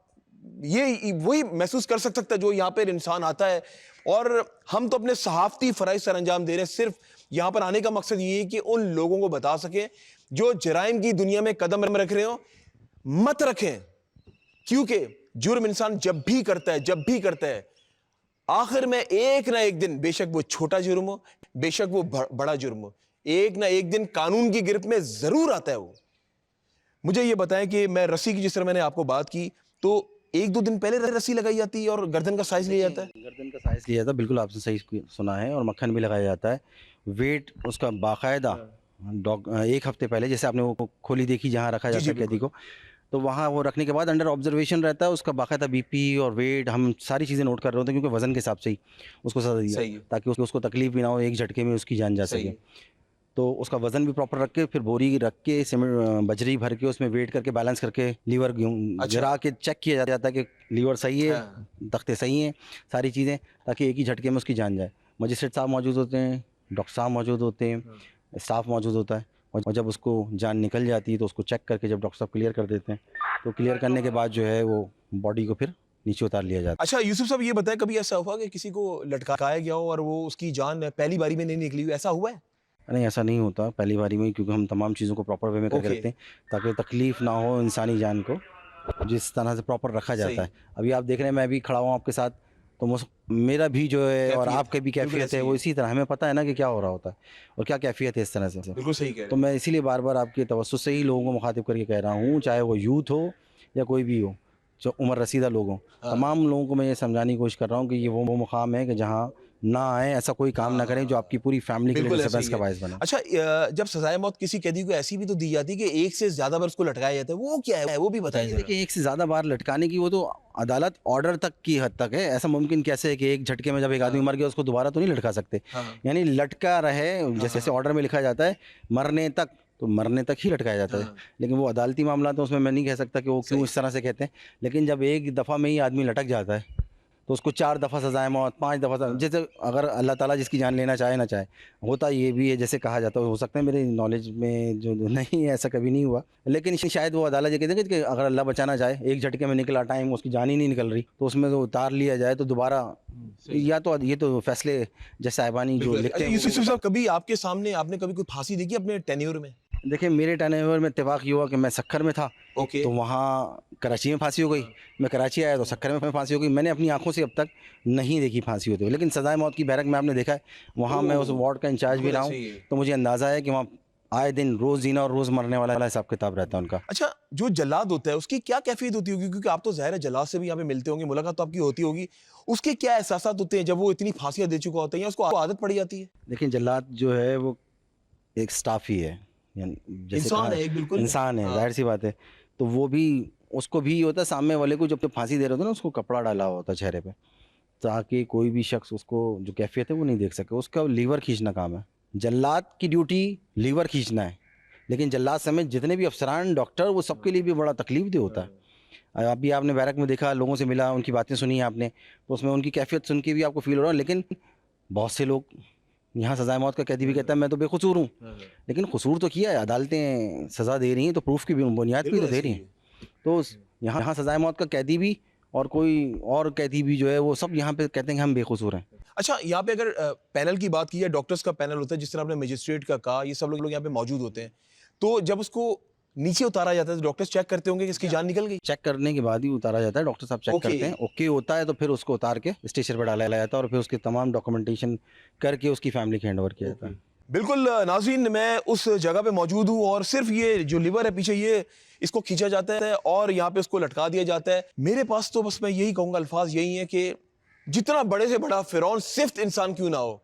ये वही महसूस कर सकता है जो यहाँ पर इंसान आता है। और हम तो अपने सहाफ़ती फ़राइज़ सर अंजाम दे रहे हैं। सिर्फ यहाँ पर आने का मकसद ये है कि उन लोगों को बता सकें जो जराइम की दुनिया में कदम रख रहे हो, मत रखें, क्योंकि जुर्म इंसान जब भी करता है आखिर में एक ना एक दिन, बेशक वो छोटा जुर्म हो, बेशक वो बड़ा जुर्म हो, एक ना एक दिन कानून की गिरफ्त में जरूर आता है वो। मुझे ये बताएं कि मैं रस्सी की, जिस तरह मैंने आपको बात की, तो 1-2 दिन पहले रस्सी लगाई जाती है और गर्दन का साइज लिया जाता है। गर्दन का साइज़ लिया जाता है, बिल्कुल आपने सही सुना है, और मक्खन भी लगाया जाता है। वेट उसका बाकायदा एक हफ्ते पहले, जैसे आपने वो खोली देखी जहाँ रखा जाता है कैदी को, तो वहाँ वो रखने के बाद अंडर ऑब्जर्वेशन रहता है, उसका बाकायदा बीपी और वेट हम सारी चीज़ें नोट कर रहे होते हैं, क्योंकि वज़न के हिसाब से ही उसको सज़ा सही दिया, है। ताकि उसको तकलीफ भी ना हो, एक झटके में उसकी जान जा सही सके। है। तो उसका वज़न भी प्रॉपर रख के, फिर बोरी रख के, सीमेंट बजरी भर के उसमें वेट करके बैलेंस करके लीवर गिरा के चेक किया जाता है कि लीवर सही है, हाँ। तख्ते सही हैं, सारी चीज़ें, ताकि एक ही झटके में उसकी जान जाए। मजिस्ट्रेट साहब मौजूद होते हैं, डॉक्टर साहब मौजूद होते हैं, स्टाफ मौजूद होता है, और जब उसको जान निकल जाती है तो उसको चेक करके जब डॉक्टर साहब क्लियर कर देते हैं, तो क्लियर करने के बाद जो है वो बॉडी को फिर नीचे उतार लिया जाता है। अच्छा यूसुफ साहब, ये बताएं, कभी ऐसा हुआ कि किसी को लटकाया गया हो और वो उसकी जान पहली बारी में नहीं निकली हो, ऐसा हुआ है? नहीं, ऐसा नहीं होता पहली बारी में, क्योंकि हम तमाम चीज़ों को प्रॉपर वे में करके ओके। रखते हैं, ताकि तकलीफ़ ना हो इंसानी जान को, जिस तरह से प्रॉपर रखा सही। जाता है। अभी आप देख रहे हैं, मैं भी खड़ा हूँ आपके साथ, तो मेरा भी जो है और कैफियत, आपके भी बिल्कुल कैफियत ऐसे है ही वो है। इसी तरह, हमें पता है ना कि क्या हो रहा होता है और क्या कैफियत है इस तरह से। बिल्कुल सही कह रहे तो हैं। मैं इसीलिए बार बार आपके तवज्जुह से ही लोगों को मुखातिब करके कह रहा हूँ, चाहे वो यूथ हो या कोई भी हो, जो उम्र रसीदा लोग हों, हाँ। तमाम लोगों को मैं ये समझाने की कोशिश कर रहा हूँ कि ये वो मुकाम है कि जहाँ ना आए, ऐसा कोई काम ना करें जो आपकी पूरी फैमिली के लिए बिल्कुल ऐसे डिस्टर्बेंस ही का है। बायस बने। अच्छा जब सजाए मौत किसी कैदी को ऐसी भी तो दी जाती है कि एक से ज्यादा बार उसको लटकाया जाता है, वो क्या है, वो भी बताइए जरा। देखिए, एक से ज़्यादा बार लटकाने की वो तो अदालत ऑर्डर तक की हद तक है। ऐसा मुमकिन कैसे है कि एक झटके में जब एक आदमी मर गया उसको दोबारा तो नहीं लटका सकते। हाँ। यानी लटका रहे, जैसे ऑर्डर में लिखा जाता है मरने तक, तो मरने तक ही लटकाया जाता है। हाँ। लेकिन वो अदालती मामला तो उसमें मैं नहीं कह सकता कि वो क्यों इस तरह से कहते हैं। लेकिन जब एक दफ़ा में ही आदमी लटक जाता है तो उसको 4 दफ़ा सज़ाए मौत, 5 दफ़ा, जैसे अगर अल्लाह ताला जिसकी जान लेना चाहे ना चाहे, होता ये भी है जैसे कहा जाता है, हो सकता है मेरे नॉलेज में जो नहीं है, ऐसा कभी नहीं हुआ, लेकिन शायद वो अदालत ये कहते हैं कि अगर अल्लाह बचाना चाहे, एक झटके में निकला टाइम, उसकी जान ही नहीं निकल रही, तो उसमें तो उतार लिया जाए, तो दोबारा या तो ये तो फैसले जैसे साहिबानी जो लिखते अच्छा, हैं। यूसुफ साहब, कभी आपके सामने आपने कभी कोई फांसी देखी अपने टेन्योर में? देखिए, मेरे टेन्योर में इत्तेफाक ये हुआ कि मैं सक्खर में था, ओके। तो वहाँ कराची में फांसी हो गई। मैं कराची आया तो सक्खर में फांसी हो गई। मैंने अपनी आंखों से अब तक नहीं देखी फांसी होते हुए, लेकिन सजाए मौत की बैरक में आपने देखा है, वहाँ मैं उस वार्ड का इंचार्ज भी रहा हूँ, तो मुझे अंदाज़ा है कि वहाँ आए दिन रोज़ जीना और रोज़ मरने वाला हिसाब किताब रहता है उनका। अच्छा, जो जल्लाद होता है उसकी क्या कैफियत होती होगी, क्योंकि आप तो ज़ाहिर है जल्लाद से भी यहाँ पे मिलते होंगे, मुलाकात तो आपकी होती होगी, उसके क्या एहसासात होते हैं जब वो इतनी फांसियाँ दे चुका होता है या उसको आदत पड़ जाती है? देखिए, जल्लाद जो है वो एक स्टाफ ही है, यानी जैसे इंसान कहा- है एक, बिल्कुल इंसान है, हाँ। जाहिर सी बात है। तो वो भी, उसको भी ये होता है, सामने वाले को जब फांसी दे रहे होते हैं ना, उसको कपड़ा डाला हुआ होता है चेहरे पे, ताकि कोई भी शख्स उसको जो कैफियत है वो नहीं देख सके। उसका लीवर खींचना काम है। जल्लाद की ड्यूटी लीवर खींचना है, लेकिन जल्लाद समेत जितने भी अफसरान, डॉक्टर, वो सबके लिए भी बड़ा तकलीफ दे होता है। अभी आपने बैरक में देखा, लोगों से मिला, उनकी बातें सुनी आपने, तो उसमें उनकी कैफियत सुन के भी आपको फील हो रहा है। लेकिन बहुत से लोग यहाँ सजाए मौत का कैदी भी कहता है मैं तो बेकसूर हूँ, लेकिन कसूर तो किया है, अदालतें सज़ा दे रही हैं, तो प्रूफ की भी बुनियाद भी तो दे रही हैं। तो यहाँ सजाए मौत का कैदी भी और कोई और कैदी भी जो है, वो सब यहाँ पे कहते हैं कि हम बेकसूर हैं। अच्छा, यहाँ पे अगर पैनल की बात की जाए, डॉक्टर्स का पैनल होता है, जिस तरह आपने मजिस्ट्रेट का कहा, ये सब लोग यहाँ पे मौजूद होते हैं, तो जब उसको नीचे उतारा जाता है तो डॉक्टर्स चेक करते होंगे कि इसकी जान निकल गई? चेक करने के बाद ही उतारा जाता है, डॉक्टर साहब चेक ओके। करते हैं, ओके होता है तो फिर उसको उतार के स्टेशन पर डाला जाता है और फिर उसकी तमाम डॉक्यूमेंटेशन करके उसकी फैमिली के हैंड ओवर किया जाता है। बिल्कुल नाज़रीन, मैं उस जगह पे मौजूद हूँ और सिर्फ ये जो लिवर है पीछे, ये इसको खींचा जाता है और यहाँ पे उसको लटका दिया जाता है। मेरे पास तो बस मैं यही कहूँगा, अल्फाज यही है कि जितना बड़े से बड़ा फिरौन सिफ्त इंसान क्यों ना हो,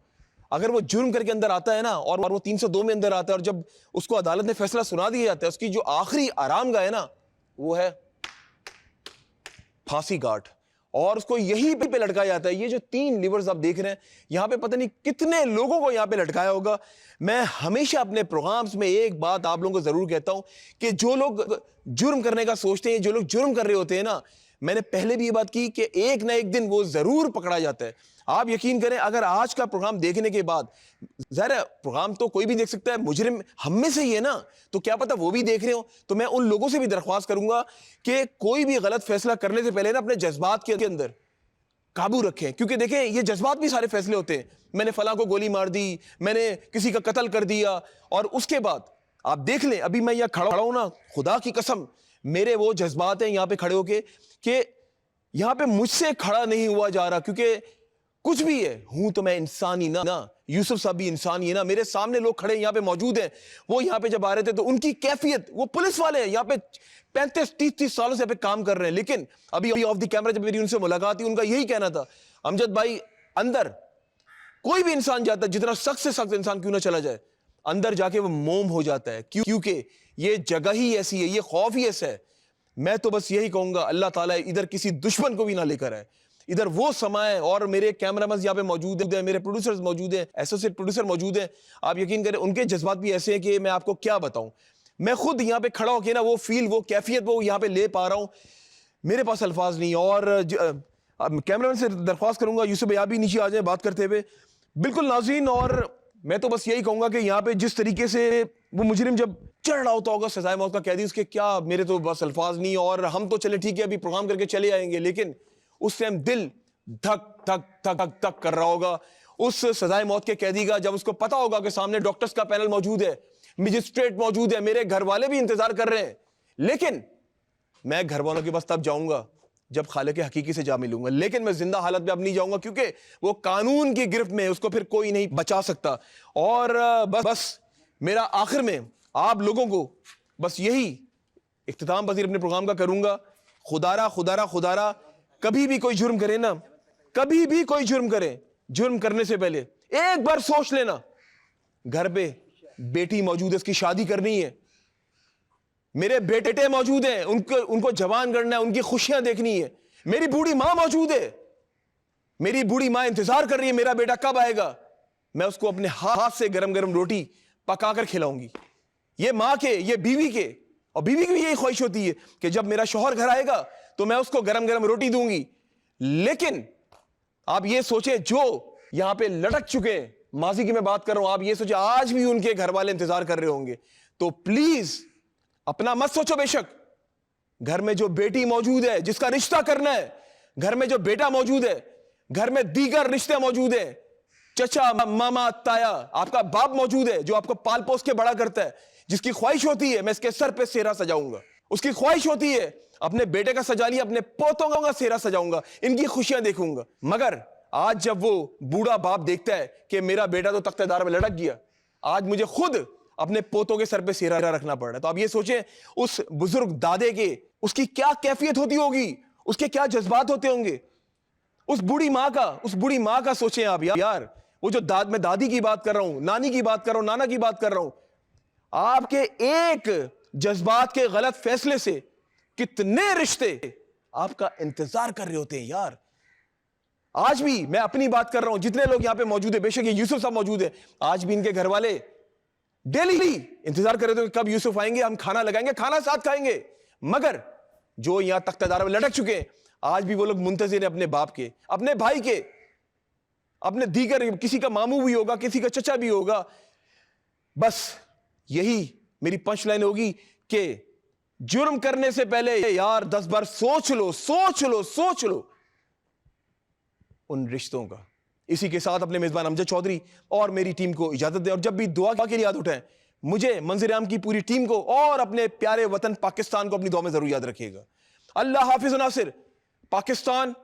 अगर वो जुर्म करके अंदर आता है ना, और वो 302 में अंदर आता है, और जब उसको अदालत ने फैसला सुना दिया जाता है, उसकी जो आखिरी आरामगाह है ना, वो है फांसी घाट, और उसको यहीं पे लटकाया जाता है। ये जो 3 लिवर्स आप देख रहे हैं यहां पे, पता नहीं कितने लोगों को यहां पे लटकाया होगा। मैं हमेशा अपने प्रोग्राम्स में एक बात आप लोगों को जरूर कहता हूं कि जो लोग जुर्म करने का सोचते हैं, जो लोग जुर्म कर रहे होते हैं ना, मैंने पहले भी ये बात की कि एक ना एक दिन वो जरूर पकड़ा जाता है। आप यकीन करें, अगर आज का प्रोग्राम देखने के बाद, ज़ाहिर है प्रोग्राम तो कोई भी देख सकता है, मुजरिम हम में से ही है ना, तो क्या पता वो भी देख रहे हो। तो मैं उन लोगों से भी दरख्वास्त करूंगा कि कोई भी गलत फैसला करने से पहले ना अपने जज्बात के अंदर काबू रखें, क्योंकि देखें ये जज्बात भी सारे फैसले होते हैं। मैंने फलां को गोली मार दी, मैंने किसी का कत्ल कर दिया, और उसके बाद आप देख लें, अभी मैं यहाँ खड़ा हूं ना, खुदा की कसम मेरे वो जज्बात हैं यहाँ पे खड़े होके कि यहाँ पे मुझसे खड़ा नहीं हुआ जा रहा, क्योंकि कुछ भी है, हूं तो मैं इंसान ही ना, यूसुफ साहब भी इंसान ही है ना। मेरे सामने लोग खड़े यहाँ पे मौजूद हैं, वो यहाँ पे जब आ रहे थे तो उनकी कैफियत, वो पुलिस वाले हैं यहाँ पे 35-30 सालों से यहाँ पे काम कर रहे हैं, लेकिन अभी ऑफ द कैमरा जब मेरी उनसे मुलाकात हुई, उनका यही कहना था, अमजद भाई अंदर कोई भी इंसान जाता है, जितना सख्त से सख्त इंसान क्यों ना चला जाए, अंदर जाके वो मोम हो जाता है, क्योंकि ये जगह ही ऐसी है, ये खौफ ही ऐसा है। मैं तो बस यही कहूंगा, अल्लाह ताला इधर किसी दुश्मन को भी ना लेकर आए, इधर वो समय, और मेरे कैमरामैन यहाँ पे मौजूद हैं, मेरे प्रोड्यूसर्स मौजूद हैं, एसोसिएट प्रोड्यूसर मौजूद हैं। आप यकीन करें उनके जज्बात भी ऐसे हैं कि मैं आपको क्या बताऊं। मैं खुद यहाँ पे खड़ा होकर ना वो फील, वो कैफियत वो यहाँ पे ले पा रहा हूँ, मेरे पास अल्फाज नहीं। और कैमरामैन से दरख्वास्त करूंगा यूसुफ भैया भी नीचे आ जाए बात करते हुए। बिल्कुल नाज़रीन, और मैं तो बस यही कहूंगा कि यहाँ पे जिस तरीके से वो मुजरिम जब चढ़ रहा होता होगा सजाए मौत का कैदी, उसके क्या, मेरे तो बस अल्फाज नहीं। और हम तो चले ठीक है अभी प्रोग्राम करके चले आएंगे, लेकिन उस टाइम दिल धक धक धक धक धक कर रहा होगा उस सजाए मौत के कैदी का, जब उसको पता होगा कि सामने डॉक्टर्स का पैनल मौजूद है, मजिस्ट्रेट मौजूद है, मेरे घर वाले भी इंतजार कर रहे हैं। लेकिन मैं घर वालों के पास तब जाऊंगा जब खालिक हकीकी से जा मिलूंगा, लेकिन मैं जिंदा हालत में अब नहीं जाऊंगा, क्योंकि वो कानून की गिरफ्त में, उसको फिर कोई नहीं बचा सकता। और बस मेरा आखिर में आप लोगों को बस यही इख्तिताम पजीर अपने प्रोग्राम का करूंगा, खुदारा खुदारा खुदारा, कभी भी कोई जुर्म करे ना, कभी भी कोई जुर्म करे, जुर्म करने से पहले एक बार सोच लेना, घर पे बेटी मौजूद है, उसकी शादी करनी है, मेरे बेटे मौजूद हैं, उनको जवान करना है, उनकी खुशियां देखनी है, मेरी बूढ़ी मां मौजूद है, मेरी बूढ़ी मां इंतजार कर रही है मेरा बेटा कब आएगा, मैं उसको अपने हाथ से गरम गरम रोटी पकाकर खिलाऊंगी। ये मां के, ये बीवी के, और बीवी की भी यही ख्वाहिश होती है कि जब मेरा शौहर घर आएगा तो मैं उसको गरम गरम रोटी दूंगी। लेकिन आप ये सोचे, जो यहां पे लटक चुके हैं, माजी की मैं बात कर रहा हूं, आप ये सोचे आज भी उनके घर वाले इंतजार कर रहे होंगे, तो प्लीज अपना मत सोचो। बेशक घर में जो बेटी मौजूद है जिसका रिश्ता करना है, घर में जो बेटा मौजूद है, घर में दीगर रिश्ते मौजूद है, चचा मामा ताया, आपका बाप मौजूद है जो आपको पाल पोस के बड़ा करता है, जिसकी ख्वाहिश होती है मैं इसके सर पे सेहरा सजाऊंगा, उसकी ख्वाहिश होती है अपने बेटे का सजा लिया, अपने पोतों का सेहरा सजाऊंगा, इनकी खुशियां देखूंगा। मगर आज जब वो बूढ़ा बाप देखता है कि मेरा बेटा तो तख्तेदार में लटक गया, आज मुझे खुद अपने पोतों के सर पे सेहरा रखना पड़ रहा है, तो आप ये सोचें उस बुजुर्ग दादे के, उसकी क्या कैफियत होती होगी, उसके क्या जज्बात होते होंगे, उस बूढ़ी माँ का सोचें आप यार। वो जो मैं दादी की बात कर रहा हूं, नानी की बात कर रहा हूं, नाना की बात कर रहा हूं, आपके एक जज्बात के गलत फैसले से कितने रिश्ते आपका इंतजार कर रहे होते हैं यार। आज भी मैं अपनी बात कर रहा हूं, जितने लोग यहां पे मौजूद है, बेशक ये यूसुफ साहब मौजूद है, आज भी इनके घर वाले डेली इंतजार कर रहे थे कब यूसुफ आएंगे, हम खाना लगाएंगे, खाना साथ खाएंगे। मगर जो यहां तख्तेदार में लटक चुके हैं, आज भी वो लोग मुंतजिर हैं अपने बाप के, अपने भाई के, अपने दीगर, किसी का मामू भी होगा, किसी का चचा भी होगा। बस यही मेरी पंच लाइन होगी कि जुर्म करने से पहले यार 10 बार सोच लो उन रिश्तों का। इसी के साथ अपने मेजबान अमजद चौधरी और मेरी टीम को इजाजत दें, और जब भी दुआ के लिए याद उठाएं, मुझे, मंजर आम की पूरी टीम को और अपने प्यारे वतन पाकिस्तान को अपनी दुआ में जरूर याद रखिएगा। अल्लाह हाफिज नासिर। पाकिस्तान